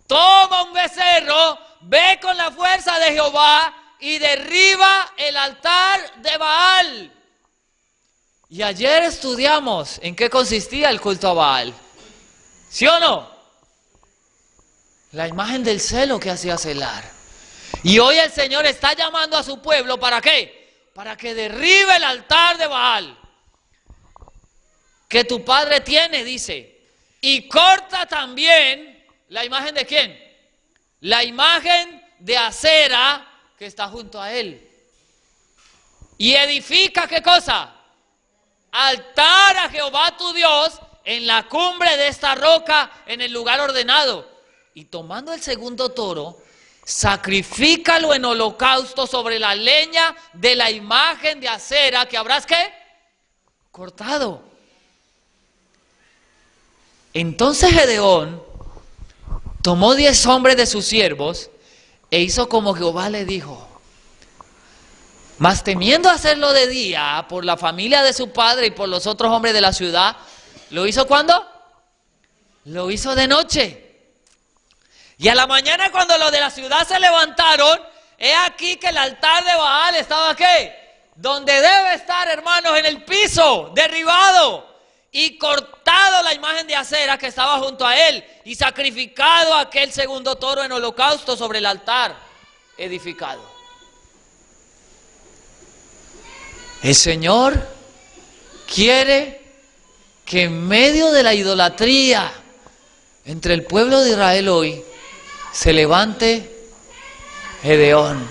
toma un becerro, ve con la fuerza de Jehová y derriba el altar de Baal. Y ayer estudiamos en qué consistía el culto a Baal. ¿Sí o no? La imagen del celo que hacía celar. Y hoy el Señor está llamando a su pueblo, ¿para qué? Para que derribe el altar de Baal que tu padre tiene, dice. Y corta también la imagen de ¿quién? La imagen de Acera que está junto a él. Y edifica ¿qué cosa? Altar a Jehová tu Dios en la cumbre de esta roca, en el lugar ordenado. Y tomando el segundo toro, sacrifícalo en holocausto sobre la leña de la imagen de Acera que habrás ¿qué? Cortado. Entonces Gedeón tomó 10 hombres de sus siervos e hizo como Jehová le dijo. Mas temiendo hacerlo de día por la familia de su padre y por los otros hombres de la ciudad, ¿lo hizo cuándo? Lo hizo de noche. Y a la mañana, cuando los de la ciudad se levantaron, he aquí que el altar de Baal estaba ¿qué? Donde debe estar, hermanos, en el piso, derribado, y cortado la imagen de Acera que estaba junto a él, y sacrificado aquel segundo toro en holocausto sobre el altar edificado. El Señor quiere que en medio de la idolatría entre el pueblo de Israel hoy se levante Gedeón.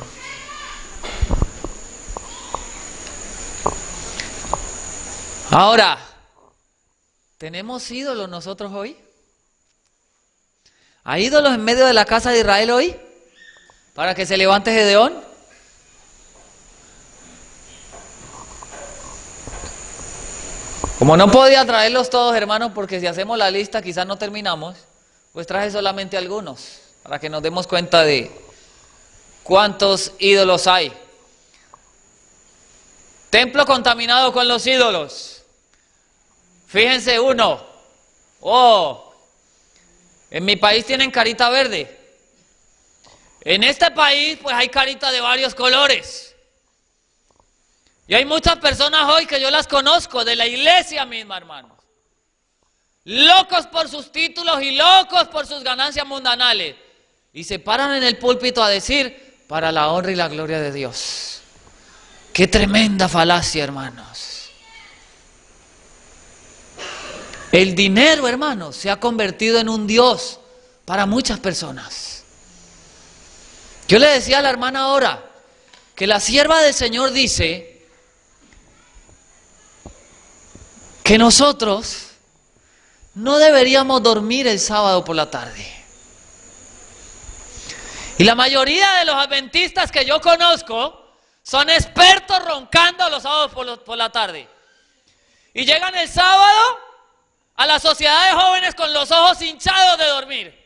Ahora, ¿tenemos ídolos nosotros hoy? ¿Hay ídolos en medio de la casa de Israel hoy? para que se levante Gedeón? Como no podía traerlos todos, hermanos, porque si hacemos la lista quizás no terminamos, pues traje solamente algunos, para que nos demos cuenta de cuántos ídolos hay. Templo contaminado con los ídolos. Fíjense uno. Oh, en mi país tienen carita verde. En este país pues hay carita de varios colores. Y hay muchas personas hoy que yo las conozco de la iglesia misma, hermanos. Locos por sus títulos y locos por sus ganancias mundanales. Y se paran en el púlpito a decir, para la honra y la gloria de Dios. Qué tremenda falacia, hermanos. El dinero, hermanos, se ha convertido en un Dios para muchas personas. Yo le decía a la hermana ahora que la sierva del Señor dice que nosotros no deberíamos dormir el sábado por la tarde. Y la mayoría de los adventistas que yo conozco son expertos roncando los sábados por la tarde. Y llegan el sábado a la sociedad de jóvenes con los ojos hinchados de dormir.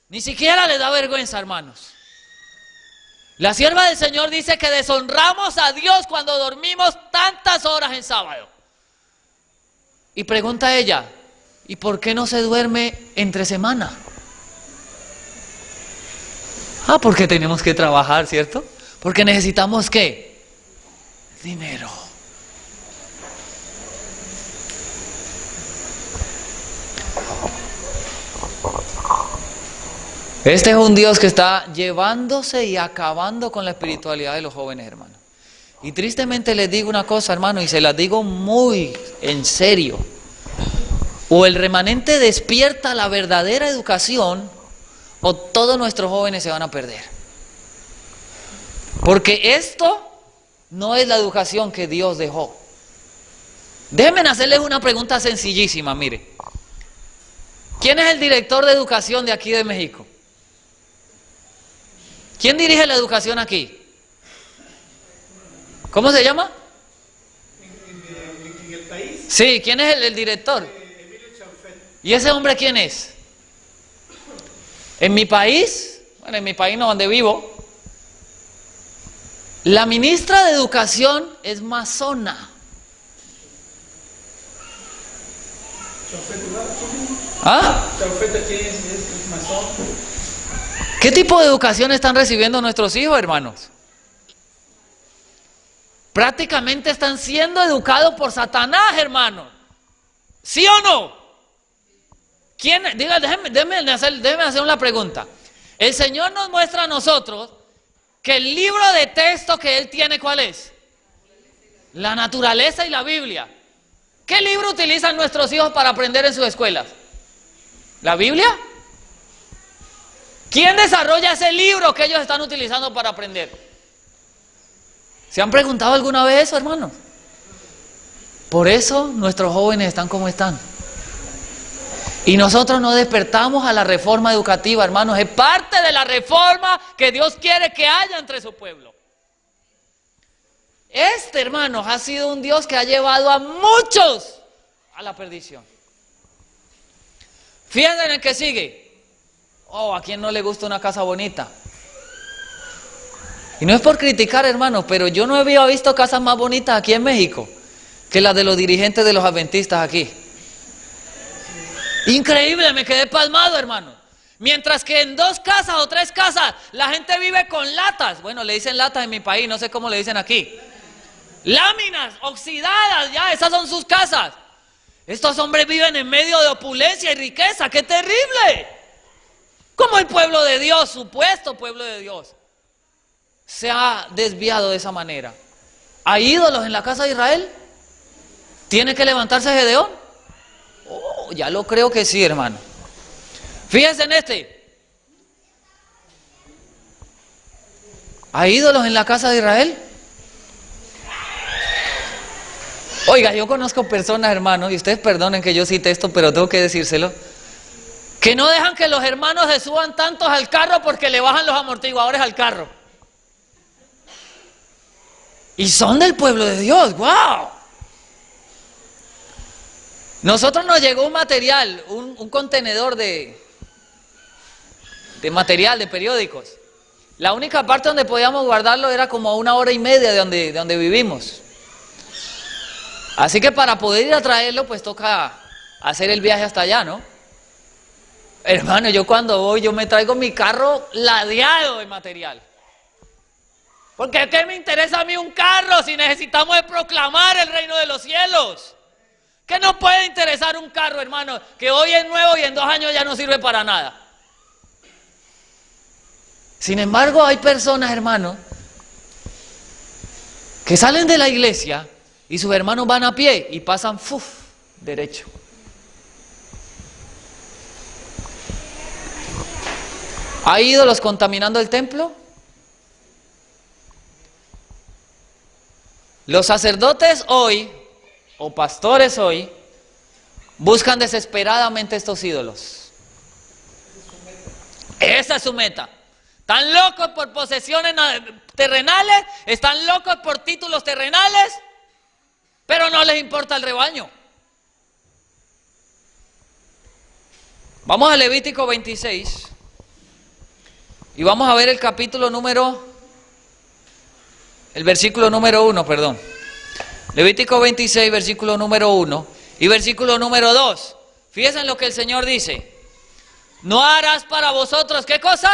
Ni siquiera les da vergüenza, hermanos. La sierva del Señor dice que deshonramos a Dios cuando dormimos tantas horas en sábado. Y pregunta ella, ¿y por qué no se duerme entre semana? Ah, porque tenemos que trabajar, ¿cierto? Porque necesitamos ¿qué? Dinero. Este es un Dios que está llevándose y acabando con la espiritualidad de los jóvenes, hermanos. Y tristemente les digo una cosa, hermano, y se las digo muy en serio. O el remanente despierta la verdadera educación, o todos nuestros jóvenes se van a perder. Porque esto no es la educación que Dios dejó. Déjenme hacerles una pregunta sencillísima, mire. ¿Quién es el director de educación de aquí de México? ¿Quién dirige la educación aquí? ¿Cómo se llama? En el país. Sí, ¿quién es el director? Emilio Chaufet. ¿Y ese hombre quién es? En mi país, bueno, en mi país no, donde vivo, la ministra de Educación es masona. ¿Ah? Chaufet aquí es masón. ¿Qué tipo de educación están recibiendo nuestros hijos, hermanos? Prácticamente están siendo educados por Satanás, hermanos. ¿Sí o no? ¿Quién? Diga, déjeme hacer una pregunta. El Señor nos muestra a nosotros que el libro de texto que Él tiene, ¿cuál es? La naturaleza y la Biblia. ¿Qué libro utilizan nuestros hijos para aprender en sus escuelas? ¿La Biblia? ¿Quién desarrolla ese libro que ellos están utilizando para aprender? ¿Se han preguntado alguna vez eso, hermanos? Por eso nuestros jóvenes están como están. Y nosotros no despertamos a la reforma educativa, hermanos. Es parte de la reforma que Dios quiere que haya entre su pueblo. Hermanos, ha sido un Dios que ha llevado a muchos a la perdición. Fíjense en el que sigue. Oh, ¿a quién no le gusta una casa bonita? Y no es por criticar, hermanos, pero yo no había visto casas más bonitas aquí en México que las de los dirigentes de los adventistas aquí. Increíble, me quedé pasmado, hermano. Mientras que en 2 casas o 3 casas la gente vive con latas. Bueno, le dicen latas en mi país, no sé cómo le dicen aquí. Láminas oxidadas, ya, esas son sus casas. Estos hombres viven en medio de opulencia y riqueza, ¡qué terrible! Como el pueblo de Dios, supuesto pueblo de Dios, se ha desviado de esa manera. ¿Hay ídolos en la casa de Israel? ¿Tiene que levantarse Gedeón? Oh, ya lo creo que sí, hermano. Fíjense en este. ¿Hay ídolos en la casa de Israel? Oiga, yo conozco personas, hermanos, y ustedes perdonen que yo cite esto, pero tengo que decírselo, que no dejan que los hermanos se suban tantos al carro porque le bajan los amortiguadores al carro. Y son del pueblo de Dios, ¡wow! Nosotros nos llegó un material, un contenedor de material, de periódicos. La única parte donde podíamos guardarlo era como a 1 hora y media de donde vivimos. Así que para poder ir a traerlo, pues toca hacer el viaje hasta allá, ¿no? Hermano, yo cuando voy, yo me traigo mi carro ladeado de material. Porque ¿qué me interesa a mí un carro si necesitamos proclamar el reino de los cielos? ¿Qué nos puede interesar un carro, hermano, que hoy es nuevo y en 2 años ya no sirve para nada? Sin embargo, hay personas, hermano, que salen de la iglesia y sus hermanos van a pie y pasan derecho. ¿Hay ídolos contaminando el templo? Los sacerdotes hoy, o pastores hoy, buscan desesperadamente estos ídolos. Esa es su meta. Están locos por posesiones terrenales, están locos por títulos terrenales, pero no les importa el rebaño. Vamos a Levítico 26 y vamos a ver el versículo número 1, perdón. Levítico 26, versículo número 1 y versículo número 2. Fíjense en lo que el Señor dice. No harás para vosotros, ¿qué cosa?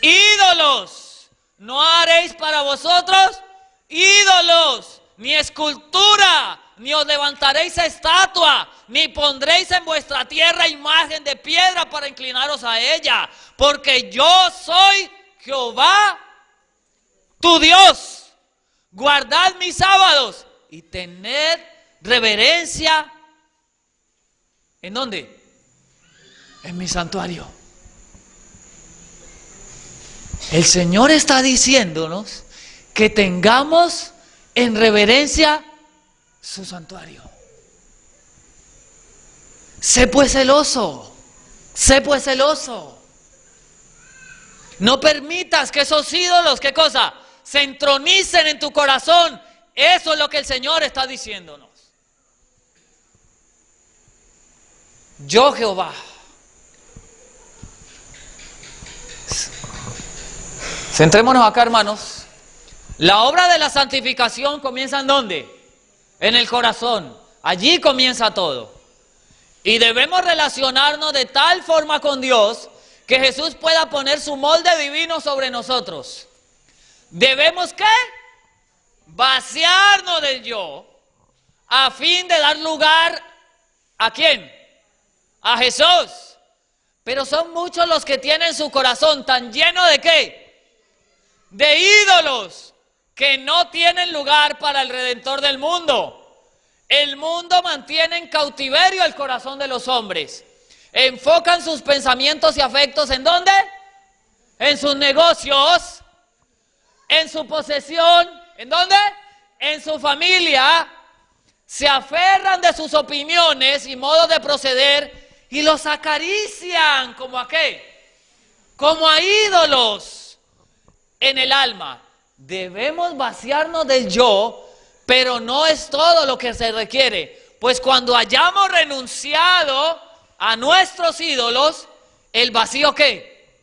Ídolos. No haréis para vosotros ídolos, ni escultura, ni os levantaréis estatua, ni pondréis en vuestra tierra imagen de piedra para inclinaros a ella, porque yo soy Jehová, tu Dios. Guardad mis sábados y tened reverencia. ¿En dónde? En mi santuario. El Señor está diciéndonos que tengamos en reverencia su santuario. Sé pues celoso, sé pues celoso. No permitas que esos ídolos, ¿qué cosa? Se entronicen en tu corazón. Eso es lo que el Señor está diciéndonos. Yo, Jehová. Centrémonos acá, hermanos. La obra de la santificación comienza ¿en dónde? En el corazón. Allí comienza todo. Y debemos relacionarnos de tal forma con Dios que Jesús pueda poner su molde divino sobre nosotros. Debemos ¿qué? Vaciarnos del yo a fin de dar lugar ¿a quién? A Jesús. Pero son muchos los que tienen su corazón tan lleno de ¿qué? De ídolos que no tienen lugar para el Redentor del mundo. El mundo mantiene en cautiverio el corazón de los hombres. Enfocan sus pensamientos y afectos ¿en dónde? En sus negocios, en su posesión, ¿en dónde? En su familia. Se aferran de sus opiniones y modos de proceder y los acarician ¿como a qué? Como a ídolos en el alma. Debemos vaciarnos del yo, pero no es todo lo que se requiere, pues cuando hayamos renunciado a nuestros ídolos, el vacío ¿qué?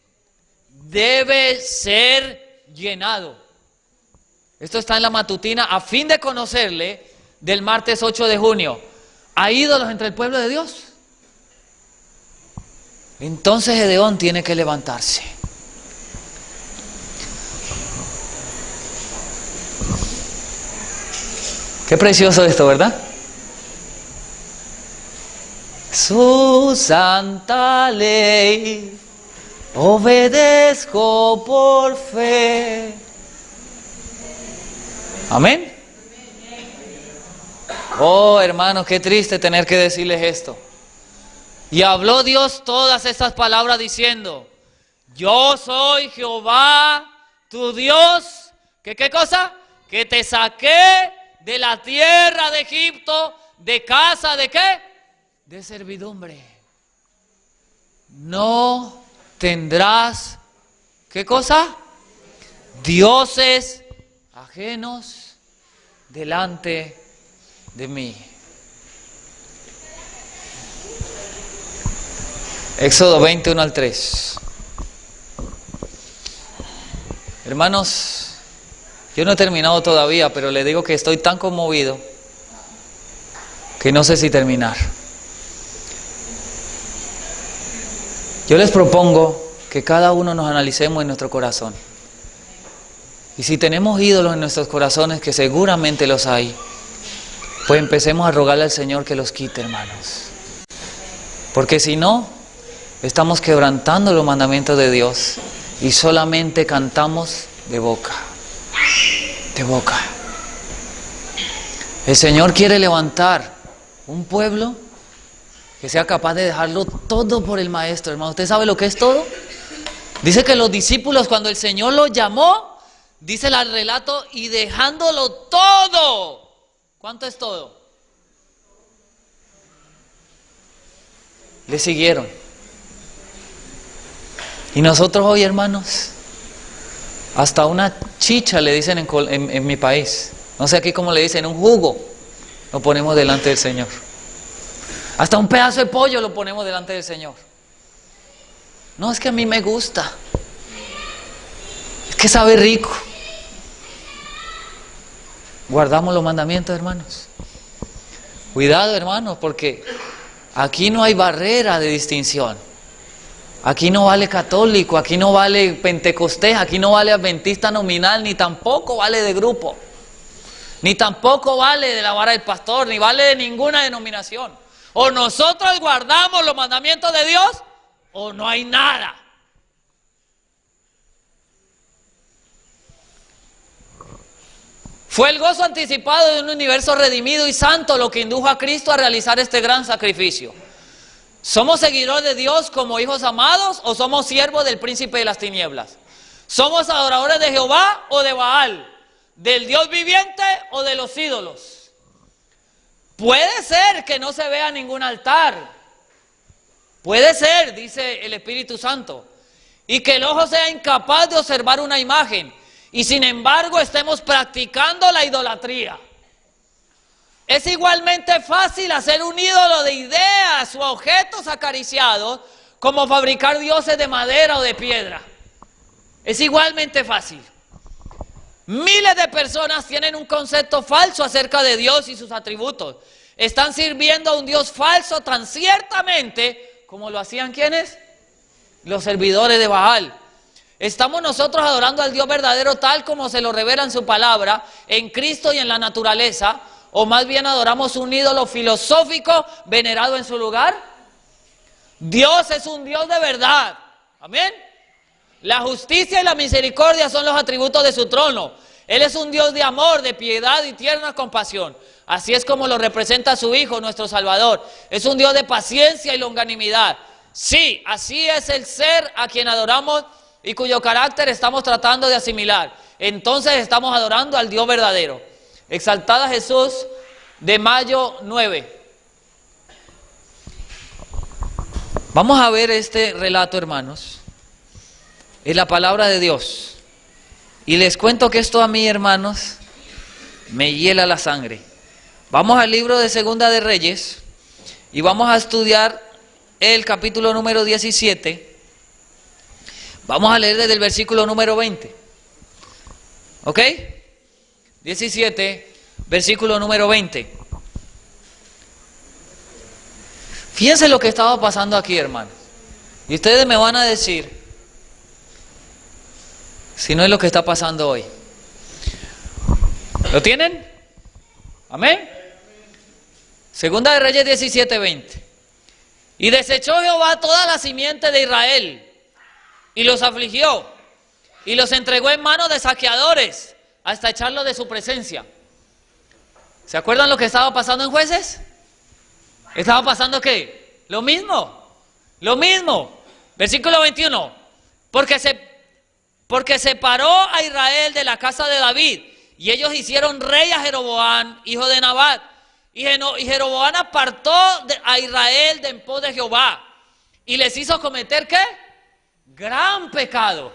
Debe ser llenado. Esto está en la matutina a fin de conocerle del martes 8 de junio. ¿Hay ídolos entre el pueblo de Dios? Entonces Gedeón tiene que levantarse. Qué precioso esto, ¿verdad? Su santa ley obedezco por fe. Amén. Oh, hermanos, qué triste tener que decirles esto. Y habló Dios todas estas palabras diciendo: yo soy Jehová, tu Dios, que ¿qué cosa? Que te saqué de la tierra de Egipto, de casa de ¿qué? de servidumbre. No tendrás, ¿qué cosa? Dioses ajenos delante de mí. Éxodo 21 al 3. Hermanos, yo no he terminado todavía, pero le digo que estoy tan conmovido que no sé si terminar. Yo les propongo que cada uno nos analicemos en nuestro corazón. Y si tenemos ídolos en nuestros corazones, que seguramente los hay, pues empecemos a rogarle al Señor que los quite, hermanos. Porque si no, estamos quebrantando los mandamientos de Dios y solamente cantamos de boca. De boca. El Señor quiere levantar un pueblo que sea capaz de dejarlo todo por el Maestro, hermano. ¿Usted sabe lo que es todo? Dice que los discípulos, cuando el Señor los llamó, dice el relato, y dejándolo todo. ¿Cuánto es todo? Le siguieron. Y nosotros hoy, hermanos, hasta una chicha le dicen en mi país. No sé aquí cómo le dicen, un jugo lo ponemos delante del Señor. Hasta un pedazo de pollo lo ponemos delante del Señor. No, es que a mí me gusta. Es que sabe rico. Guardamos los mandamientos, hermanos. Cuidado, hermanos, porque aquí no hay barrera de distinción. Aquí no vale católico, aquí no vale pentecostés, aquí no vale adventista nominal, ni tampoco vale de grupo, ni tampoco vale de la vara del pastor, ni vale de ninguna denominación. O nosotros guardamos los mandamientos de Dios, o no hay nada. Fue el gozo anticipado de un universo redimido y santo lo que indujo a Cristo a realizar este gran sacrificio. ¿Somos seguidores de Dios como hijos amados o somos siervos del príncipe de las tinieblas? ¿Somos adoradores de Jehová o de Baal? ¿Del Dios viviente o de los ídolos? Puede ser que no se vea ningún altar. Puede ser, dice el Espíritu Santo, y que el ojo sea incapaz de observar una imagen y sin embargo estemos practicando la idolatría. Es igualmente fácil hacer un ídolo de ideas o objetos acariciados como fabricar dioses de madera o de piedra. Es igualmente fácil. Miles de personas tienen un concepto falso acerca de Dios y sus atributos. Están sirviendo a un Dios falso tan ciertamente como lo hacían ¿quiénes? Los servidores de Baal. Estamos nosotros adorando al Dios verdadero tal como se lo revela en su palabra, en Cristo y en la naturaleza, o más bien adoramos un ídolo filosófico venerado en su lugar. Dios es un Dios de verdad. Amén. La justicia y la misericordia son los atributos de su trono. Él es un Dios de amor, de piedad y tierna compasión. Así es como lo representa su Hijo, nuestro Salvador. Es un Dios de paciencia y longanimidad. Sí, así es el ser a quien adoramos y cuyo carácter estamos tratando de asimilar. Entonces estamos adorando al Dios verdadero. Exaltada Jesús, de mayo 9. Vamos a ver este relato, hermanos. Es la palabra de Dios. Y les cuento que esto a mí, hermanos, me hiela la sangre. Vamos al libro de Segunda de Reyes y vamos a estudiar el capítulo número 17. Vamos a leer desde el versículo número 20. ¿Ok? 17, versículo número 20. Fíjense lo que estaba pasando aquí, hermanos. Y ustedes me van a decir si no es lo que está pasando hoy. ¿Lo tienen? ¿Amén? Segunda de Reyes 17, 20. Y desechó Jehová toda la simiente de Israel, y los afligió, y los entregó en manos de saqueadores, hasta echarlos de su presencia. ¿Se acuerdan lo que estaba pasando en Jueces? ¿Estaba pasando qué? Lo mismo. Versículo 21. Porque separó a Israel de la casa de David, y ellos hicieron rey a Jeroboam, hijo de Nabat, Y Jeroboam apartó a Israel de en pos de Jehová y les hizo cometer ¿qué? Gran pecado.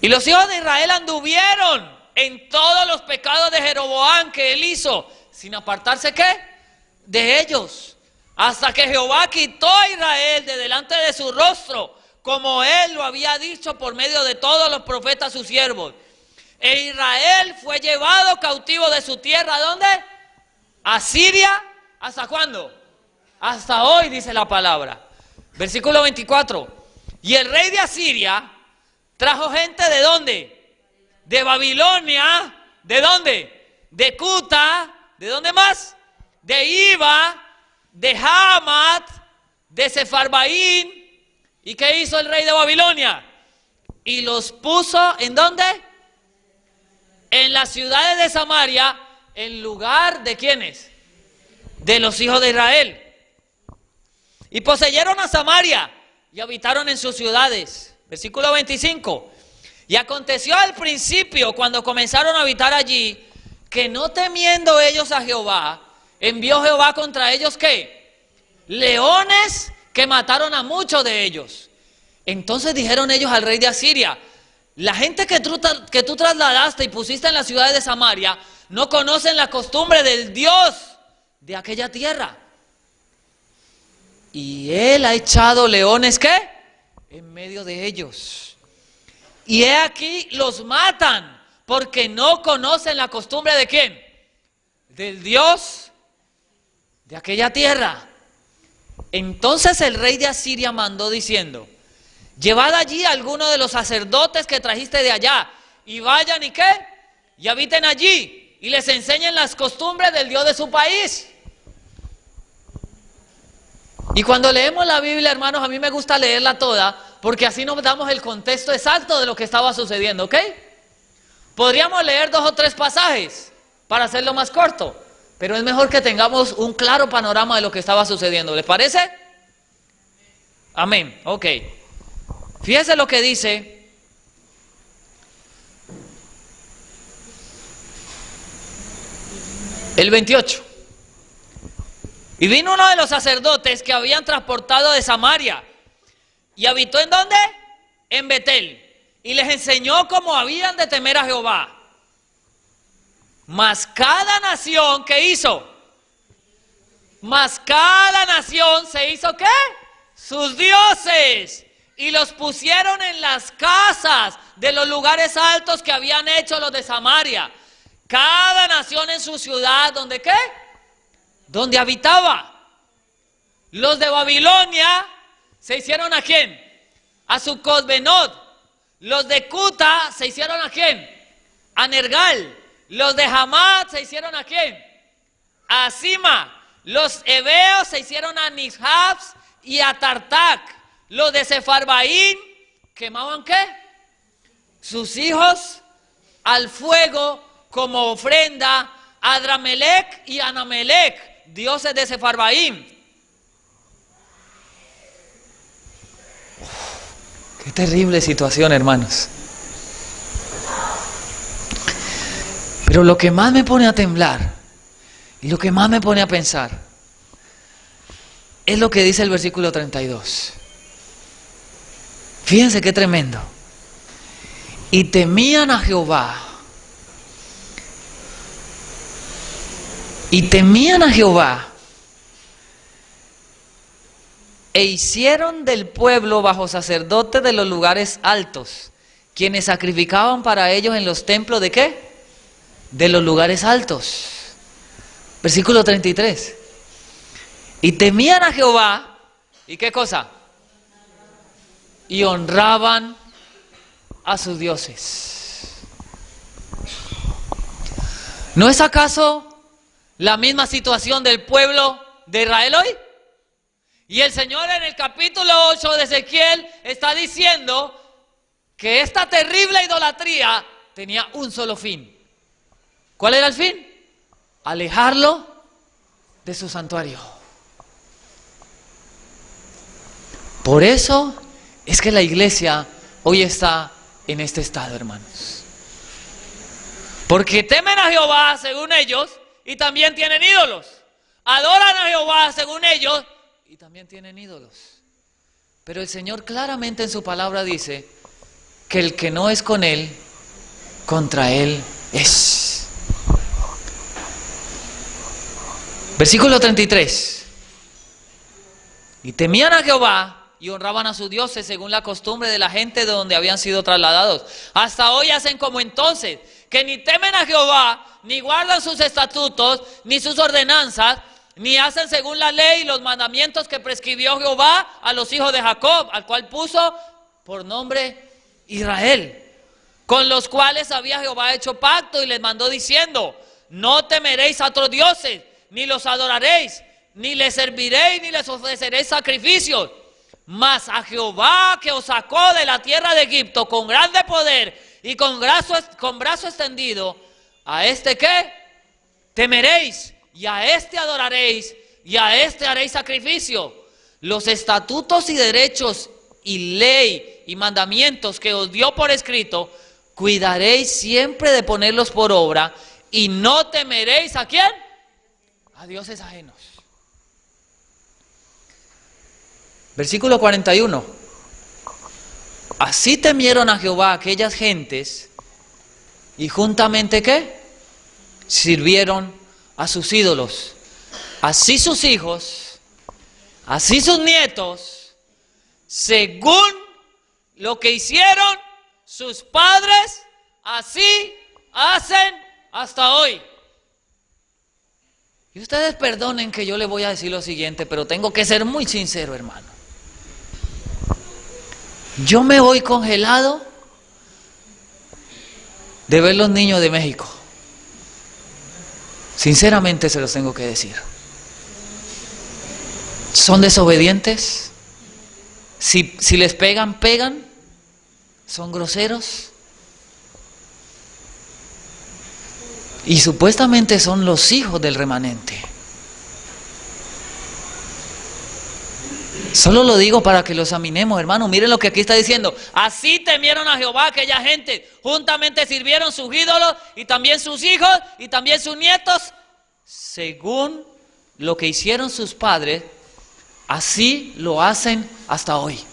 Y los hijos de Israel anduvieron en todos los pecados de Jeroboam que él hizo, sin apartarse ¿qué? De ellos, hasta que Jehová quitó a Israel de delante de su rostro, como él lo había dicho por medio de todos los profetas sus siervos. E Israel fue llevado cautivo de su tierra, ¿a dónde? A Siria. ¿Hasta cuándo? Hasta hoy, dice la palabra. Versículo 24. Y el rey de Asiria trajo gente ¿de dónde? De Babilonia. ¿De dónde? De Cuta. ¿De dónde más? De Iva, de Hamat, de Sefarbaín. ¿Y qué hizo el rey de Babilonia? Y los puso ¿en dónde? En las ciudades de Samaria, en lugar de ¿quiénes? De los hijos de Israel. Y poseyeron a Samaria y habitaron en sus ciudades. Versículo 25. Y aconteció al principio, cuando comenzaron a habitar allí, que no temiendo ellos a Jehová, envió Jehová contra ellos ¿qué? Leones que mataron a muchos de ellos. Entonces dijeron ellos al rey de Asiria: la gente que tú trasladaste y pusiste en las ciudades de Samaria no conocen la costumbre del Dios de aquella tierra. Y él ha echado leones ¿qué? En medio de ellos. Y he aquí los matan, porque no conocen la costumbre de ¿quién? Del Dios de aquella tierra. Entonces el rey de Asiria mandó diciendo: llevad allí a alguno de los sacerdotes que trajiste de allá, y vayan ¿y qué? Y habiten allí, y les enseñen las costumbres del Dios de su país. Y cuando leemos la Biblia, hermanos, a mí me gusta leerla toda, porque así nos damos el contexto exacto de lo que estaba sucediendo, ¿ok? Podríamos leer 2 o 3 pasajes para hacerlo más corto, pero es mejor que tengamos un claro panorama de lo que estaba sucediendo. ¿Les parece? Amén. Ok. Fíjese lo que dice el 28. Y vino uno de los sacerdotes que habían transportado de Samaria y habitó ¿en dónde? En Betel, y les enseñó cómo habían de temer a Jehová. Mas cada nación, ¿qué hizo? Mas cada nación se hizo ¿qué? Sus dioses, y los pusieron en las casas de los lugares altos que habían hecho los de Samaria. Cada nación en su ciudad, ¿donde qué? Donde habitaba. Los de Babilonia se hicieron ¿a quién? A Sucot-Benot. Los de Cuta se hicieron ¿a quién? A Nergal. Los de Hamat se hicieron ¿a quién? A Sima. Los heveos se hicieron a Nishabs y a Tartac. Los de Sefarbaín quemaban ¿qué? Sus hijos al fuego como ofrenda a Adramelech y Anamelech, dioses de Sefarbaín. Qué terrible situación, hermanos. Pero lo que más me pone a temblar y lo que más me pone a pensar es lo que dice el versículo 32. Fíjense qué tremendo. Y temían a Jehová. Y temían a Jehová. E hicieron del pueblo bajo sacerdotes de los lugares altos, quienes sacrificaban para ellos en los templos ¿de qué? De los lugares altos. Versículo 33. Y temían a Jehová. ¿Y qué cosa? Y honraban a sus dioses. ¿No es acaso la misma situación del pueblo de Israel hoy? Y el Señor en el capítulo 8 de Ezequiel está diciendo que esta terrible idolatría tenía un solo fin. ¿Cuál era el fin? Alejarlo de su santuario. Por eso es que la iglesia hoy está en este estado, hermanos. Porque temen a Jehová según ellos y también tienen ídolos. Adoran a Jehová según ellos y también tienen ídolos. Pero el Señor claramente en su palabra dice que el que no es con Él, contra Él es. Versículo 33. Y temían a Jehová y honraban a sus dioses según la costumbre de la gente de donde habían sido trasladados. Hasta hoy hacen como entonces, que ni temen a Jehová, ni guardan sus estatutos, ni sus ordenanzas, ni hacen según la ley y los mandamientos que prescribió Jehová a los hijos de Jacob, al cual puso por nombre Israel, con los cuales había Jehová hecho pacto y les mandó diciendo: no temeréis a otros dioses, ni los adoraréis, ni les serviréis, ni les ofreceréis sacrificios, mas a Jehová que os sacó de la tierra de Egipto con grande poder y con brazo extendido, a este ¿qué? Temeréis, y a este adoraréis, y a este haréis sacrificio. Los estatutos y derechos y ley y mandamientos que os dio por escrito, cuidaréis siempre de ponerlos por obra, y no temeréis ¿a quién? A dioses ajenos. Versículo 41. Así temieron a Jehová aquellas gentes, y juntamente ¿qué? Sirvieron a sus ídolos. Así sus hijos, así sus nietos, según lo que hicieron sus padres, así hacen hasta hoy. Y ustedes perdonen que yo les voy a decir lo siguiente, pero tengo que ser muy sincero, hermano. Yo me voy congelado de ver los niños de México. Sinceramente se los tengo que decir. Son desobedientes. Si les pegan, pegan. Son groseros. Y supuestamente son los hijos del remanente. Solo lo digo para que lo examinemos, hermano. Miren lo que aquí está diciendo. Así temieron a Jehová aquella gente. Juntamente sirvieron sus ídolos y también sus hijos y también sus nietos. Según lo que hicieron sus padres, así lo hacen hasta hoy.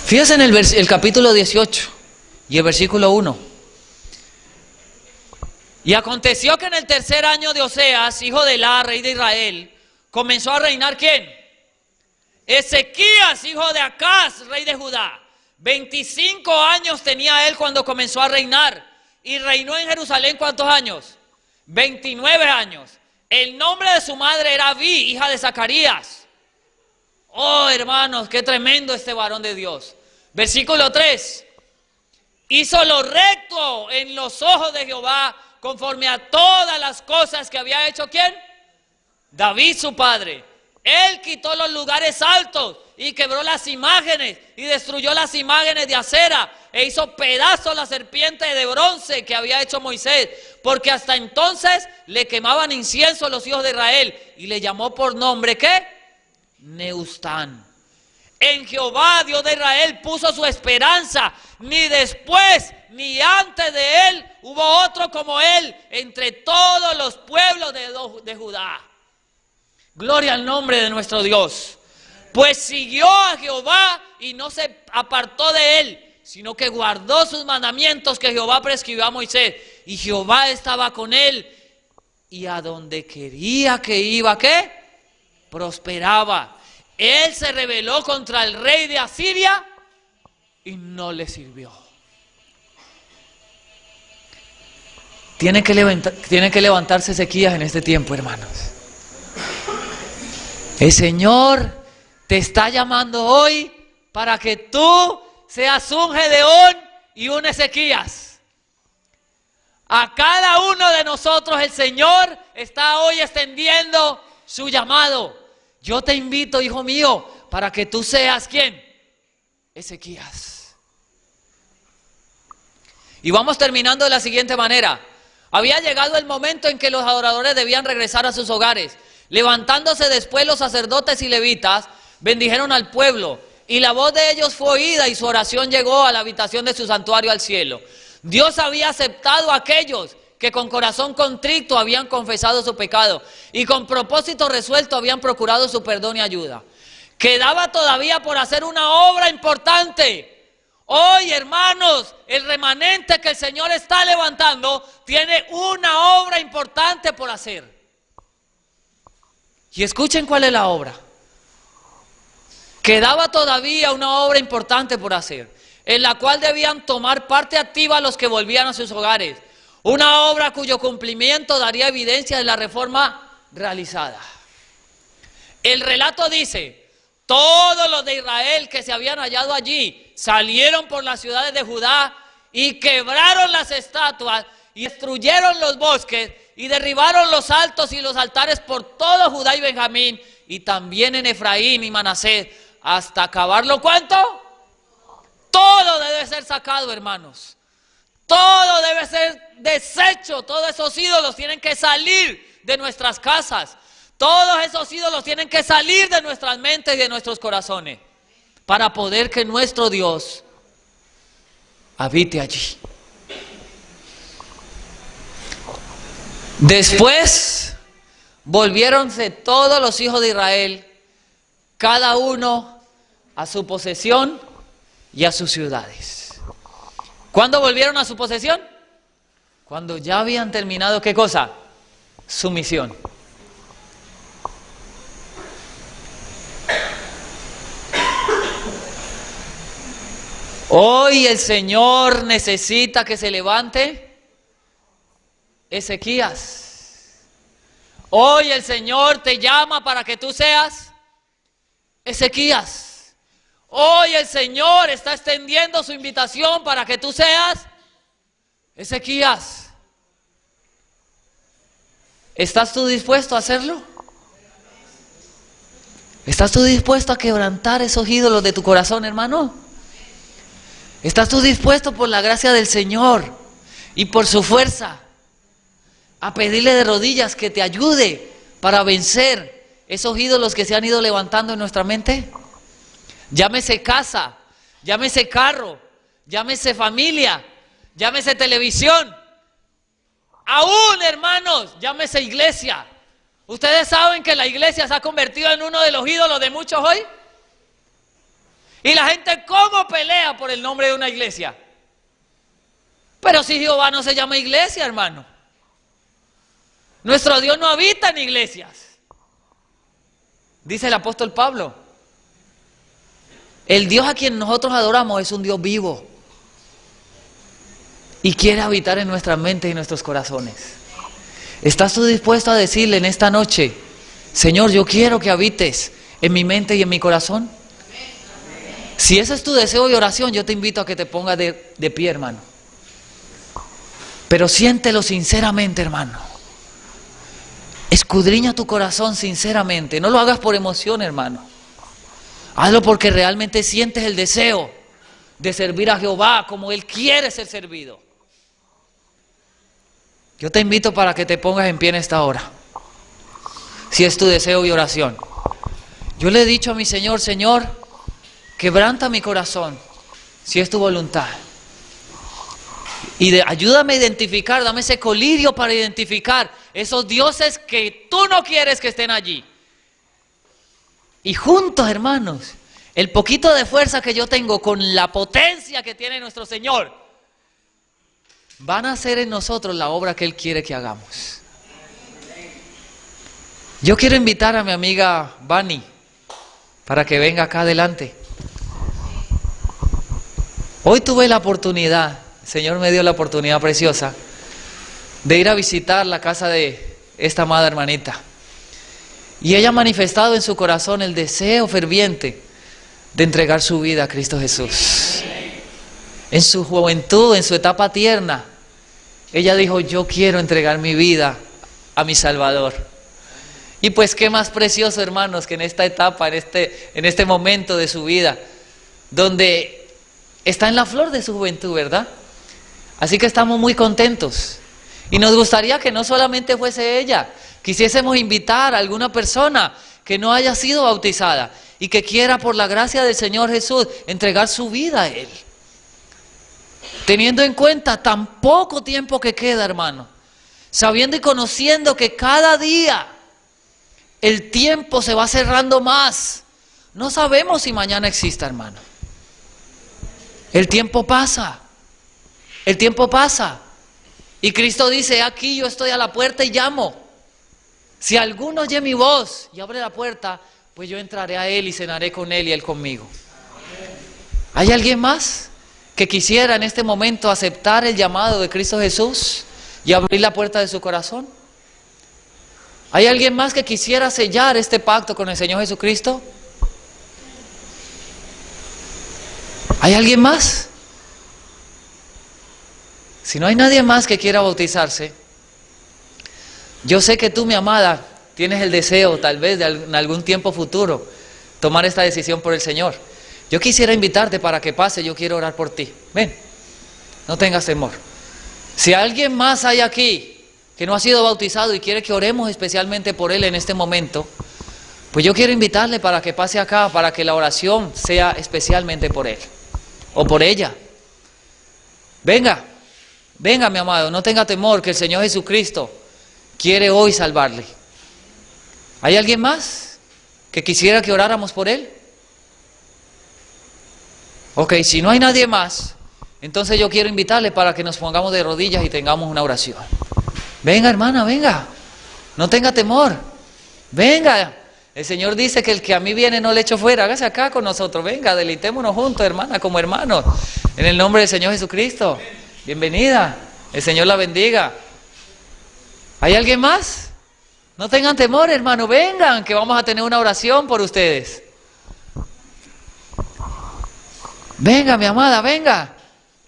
Fíjense en el capítulo 18 y el versículo 1. Y aconteció que en el tercer año de Oseas, hijo de Elá, rey de Israel, comenzó a reinar ¿quién? Ezequías, hijo de Acaz, rey de Judá. 25 años tenía él cuando comenzó a reinar. Y reinó en Jerusalén ¿cuántos años? 29 años. El nombre de su madre era Abí, hija de Zacarías. Oh, hermanos, qué tremendo este varón de Dios. Versículo 3. Hizo lo recto en los ojos de Jehová, conforme a todas las cosas que había hecho ¿quién? David su padre. Él quitó los lugares altos y quebró las imágenes y destruyó las imágenes de acera e hizo pedazos la serpiente de bronce que había hecho Moisés, porque hasta entonces le quemaban incienso los hijos de Israel, y le llamó por nombre ¿qué? Neustán. En Jehová, Dios de Israel, puso su esperanza, ni después ni antes de él hubo otro como él entre todos los pueblos de Judá. Gloria al nombre de nuestro Dios. Pues siguió a Jehová y no se apartó de él, sino que guardó sus mandamientos que Jehová prescribió a Moisés. Y Jehová estaba con él, y a donde quería que iba, ¿qué? Prosperaba. Él se rebeló contra el rey de Asiria y no le sirvió. Tiene que levantarse Ezequías en este tiempo, hermanos. El Señor te está llamando hoy para que tú seas un Gedeón y un Ezequías. A cada uno de nosotros el Señor está hoy extendiendo su llamado. Yo te invito, hijo mío, para que tú seas ¿quién? Ezequías. Y vamos terminando de la siguiente manera. Había llegado el momento en que los adoradores debían regresar a sus hogares. Levantándose después los sacerdotes y levitas, bendijeron al pueblo. y la voz de ellos fue oída y su oración llegó a la habitación de su santuario al cielo. Dios había aceptado a aquellos que con corazón contrito habían confesado su pecado y con propósito resuelto habían procurado su perdón y ayuda. Quedaba todavía por hacer una obra importante. Hoy, hermanos, el remanente que el Señor está levantando tiene una obra importante por hacer. Y escuchen cuál es la obra. Quedaba todavía una obra importante por hacer, en la cual debían tomar parte activa los que volvían a sus hogares. Una obra cuyo cumplimiento daría evidencia de la reforma realizada. El relato dice: todos los de Israel que se habían hallado allí salieron por las ciudades de Judá y quebraron las estatuas y destruyeron los bosques y derribaron los altos y los altares por todo Judá y Benjamín y también en Efraín y Manasés, hasta acabarlo. ¿Cuánto? Todo debe ser sacado, hermanos. Todo debe ser deshecho. Todos esos ídolos tienen que salir de nuestras casas. Todos esos ídolos tienen que salir de nuestras mentes y de nuestros corazones para poder que nuestro Dios habite allí. Después volviéronse todos los hijos de Israel, cada uno a su posesión y a sus ciudades. ¿Cuándo volvieron a su posesión? Cuando ya habían terminado, ¿qué cosa? Su misión. Hoy el Señor necesita que se levante Ezequías. Hoy el Señor te llama para que tú seas Ezequías. Hoy el Señor está extendiendo su invitación para que tú seas Ezequías. ¿Estás tú dispuesto a hacerlo? ¿Estás tú dispuesto a quebrantar esos ídolos de tu corazón, hermano? ¿Estás tú dispuesto por la gracia del Señor y por su fuerza a pedirle de rodillas que te ayude para vencer esos ídolos que se han ido levantando en nuestra mente? Llámese casa, llámese carro, llámese familia, llámese televisión, aún, hermanos, llámese iglesia. ¿Ustedes saben que la iglesia se ha convertido en uno de los ídolos de muchos hoy? Y la gente, ¿cómo pelea por el nombre de una iglesia? Pero si Jehová no se llama iglesia, hermano. Nuestro Dios no habita en iglesias. Dice el apóstol Pablo: el Dios a quien nosotros adoramos es un Dios vivo y quiere habitar en nuestras mentes y nuestros corazones. ¿Estás tú dispuesto a decirle en esta noche: Señor, yo quiero que habites en mi mente y en mi corazón? Si ese es tu deseo y oración, yo te invito a que te pongas de pie, hermano. Pero siéntelo sinceramente, hermano. Escudriña tu corazón sinceramente. No lo hagas por emoción, hermano. Hazlo porque realmente sientes el deseo de servir a Jehová como Él quiere ser servido. Yo te invito para que te pongas en pie en esta hora, si es tu deseo y oración. Yo le he dicho a mi Señor: Señor, quebranta mi corazón, si es tu voluntad. Y ayúdame a identificar, dame ese colirio para identificar esos dioses que tú no quieres que estén allí. Y juntos, hermanos, el poquito de fuerza que yo tengo con la potencia que tiene nuestro Señor, van a hacer en nosotros la obra que Él quiere que hagamos. Yo quiero invitar a mi amiga Bani para que venga acá adelante. Hoy tuve la oportunidad, el Señor me dio la oportunidad preciosa de ir a visitar la casa de esta amada hermanita. Y ella ha manifestado en su corazón el deseo ferviente de entregar su vida a Cristo Jesús. En su juventud, en su etapa tierna, ella dijo: yo quiero entregar mi vida a mi Salvador. Y pues qué más precioso, hermanos, que en esta etapa, en este momento de su vida, donde está en la flor de su juventud, ¿verdad? Así que estamos muy contentos. Y nos gustaría que no solamente fuese ella, quisiésemos invitar a alguna persona que no haya sido bautizada y que quiera por la gracia del Señor Jesús entregar su vida a Él. Teniendo en cuenta tan poco tiempo que queda, hermano, sabiendo y conociendo que cada día el tiempo se va cerrando más. No sabemos si mañana exista, hermano. El tiempo pasa. El tiempo pasa. Y Cristo dice, aquí yo estoy a la puerta y llamo. Si alguno oye mi voz y abre la puerta, pues yo entraré a Él y cenaré con Él y Él conmigo. ¿Hay alguien más que quisiera en este momento aceptar el llamado de Cristo Jesús y abrir la puerta de su corazón? ¿Hay alguien más que quisiera sellar este pacto con el Señor Jesucristo? ¿Hay alguien más? Si no hay nadie más que quiera bautizarse, yo sé que tú, mi amada, tienes el deseo, tal vez en algún tiempo futuro, tomar esta decisión por el Señor. Yo quisiera invitarte para que pase, yo quiero orar por ti. Ven, no tengas temor. Si alguien más hay aquí que no ha sido bautizado y quiere que oremos especialmente por él en este momento, pues yo quiero invitarle para que pase acá, para que la oración sea especialmente por él o por ella. Venga, venga, mi amado, no tenga temor, que el Señor Jesucristo quiere hoy salvarle. ¿Hay alguien más que quisiera que oráramos por él? Ok, si no hay nadie más, entonces yo quiero invitarle para que nos pongamos de rodillas y tengamos una oración. Venga, hermana, venga, no tenga temor, venga. El Señor dice que el que a mí viene no le echo fuera. Hágase acá con nosotros, venga, deleitémonos juntos, hermana, como hermanos, en el nombre del Señor Jesucristo. Bienvenida, el Señor la bendiga. ¿Hay alguien más? No tengan temor, hermano, vengan, que vamos a tener una oración por ustedes. Venga, mi amada, venga,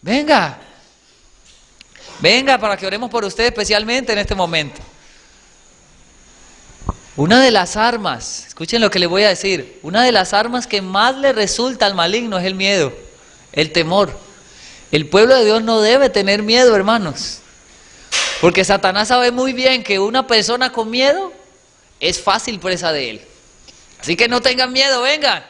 venga. Venga para que oremos por usted especialmente en este momento. Una de las armas, escuchen lo que le voy a decir, una de las armas que más le resulta al maligno es el miedo, el temor. El pueblo de Dios no debe tener miedo, hermanos, porque Satanás sabe muy bien que una persona con miedo es fácil presa de él. Así que no tengan miedo, vengan,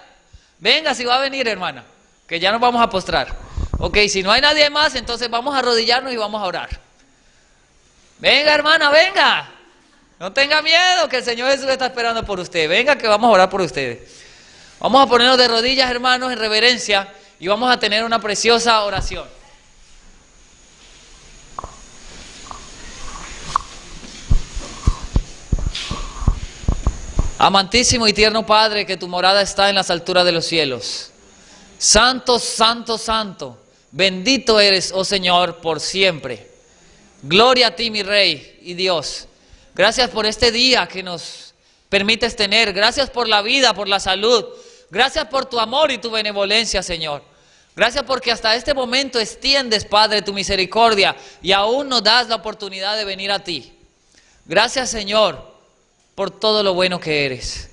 venga si va a venir, hermana, que ya nos vamos a postrar. Ok, si no hay nadie más, entonces vamos a arrodillarnos y vamos a orar. Venga, hermana, venga. No tenga miedo, que el Señor Jesús está esperando por usted. Venga, que vamos a orar por ustedes. Vamos a ponernos de rodillas, hermanos, en reverencia, y vamos a tener una preciosa oración. Amantísimo y tierno Padre, que tu morada está en las alturas de los cielos. Santo, santo, santo, bendito eres, oh Señor, por siempre. Gloria a ti, mi Rey y Dios. Gracias por este día que nos permites tener. Gracias por la vida, por la salud. Gracias por tu amor y tu benevolencia, Señor. Gracias porque hasta este momento extiendes, Padre, tu misericordia y aún nos das la oportunidad de venir a ti. Gracias, Señor, por todo lo bueno que eres.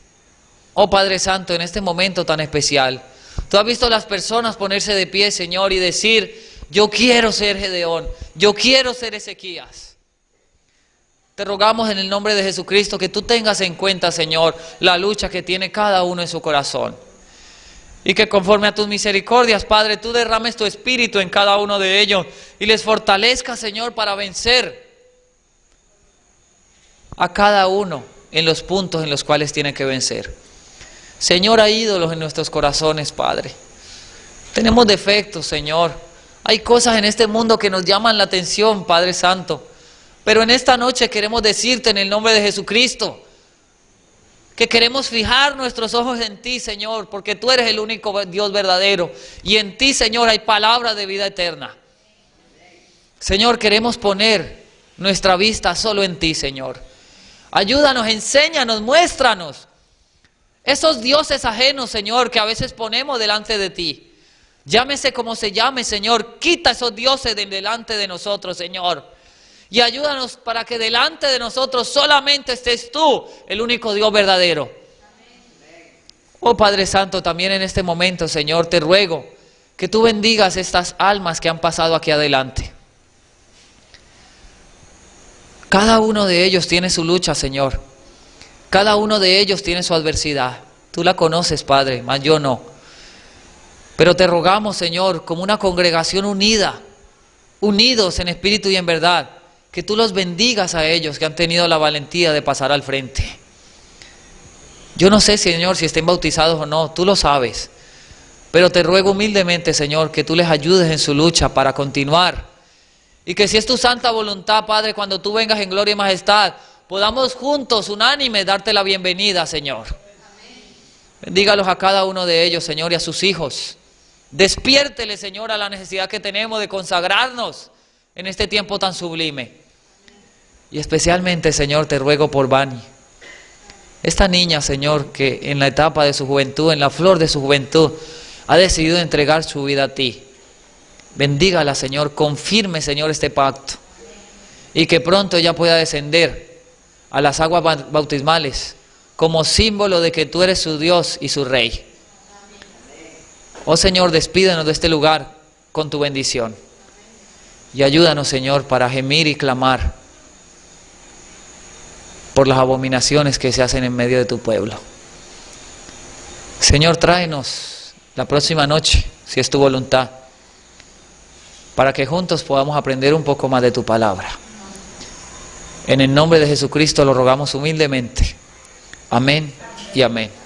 Oh Padre Santo, en este momento tan especial, tú has visto a las personas ponerse de pie, Señor, y decir, yo quiero ser Gedeón, yo quiero ser Ezequías. Te rogamos en el nombre de Jesucristo que tú tengas en cuenta, Señor, la lucha que tiene cada uno en su corazón. Y que conforme a tus misericordias, Padre, tú derrames tu espíritu en cada uno de ellos y les fortalezcas, Señor, para vencer a cada uno en los puntos en los cuales tienen que vencer. Señor, hay ídolos en nuestros corazones, Padre. Tenemos defectos, Señor. Hay cosas en este mundo que nos llaman la atención, Padre Santo. Pero en esta noche queremos decirte en el nombre de Jesucristo que queremos fijar nuestros ojos en ti, Señor, porque tú eres el único Dios verdadero. Y en ti, Señor, hay palabras de vida eterna. Señor, queremos poner nuestra vista solo en ti, Señor. Ayúdanos, enséñanos, muéstranos esos dioses ajenos, Señor, que a veces ponemos delante de ti. Llámese como se llame, Señor. Quita esos dioses de delante de nosotros, Señor. Y ayúdanos para que delante de nosotros solamente estés tú, el único Dios verdadero. Oh Padre Santo, también en este momento, Señor, te ruego que tú bendigas estas almas que han pasado aquí adelante. Cada uno de ellos tiene su lucha, Señor. Cada uno de ellos tiene su adversidad. Tú la conoces, Padre, mas yo no. Pero te rogamos, Señor, como una congregación unida, unidos en espíritu y en verdad, que tú los bendigas a ellos que han tenido la valentía de pasar al frente. Yo no sé, Señor, si estén bautizados o no, tú lo sabes. Pero te ruego humildemente, Señor, que tú les ayudes en su lucha para continuar. Y que si es tu santa voluntad, Padre, cuando tú vengas en gloria y majestad, podamos juntos, unánimes, darte la bienvenida, Señor. Bendígalos a cada uno de ellos, Señor, y a sus hijos. Despiértele, Señor, a la necesidad que tenemos de consagrarnos en este tiempo tan sublime. Y especialmente, Señor, te ruego por Vani. Esta niña, Señor, que en la etapa de su juventud, en la flor de su juventud, ha decidido entregar su vida a ti. Bendígala, Señor, confirme, Señor, este pacto. Y que pronto ella pueda descender a las aguas bautismales como símbolo de que tú eres su Dios y su Rey. Oh Señor, despídenos de este lugar con tu bendición. Y ayúdanos, Señor, para gemir y clamar por las abominaciones que se hacen en medio de tu pueblo. Señor, tráenos la próxima noche, si es tu voluntad, para que juntos podamos aprender un poco más de tu palabra. En el nombre de Jesucristo lo rogamos humildemente. Amén y amén.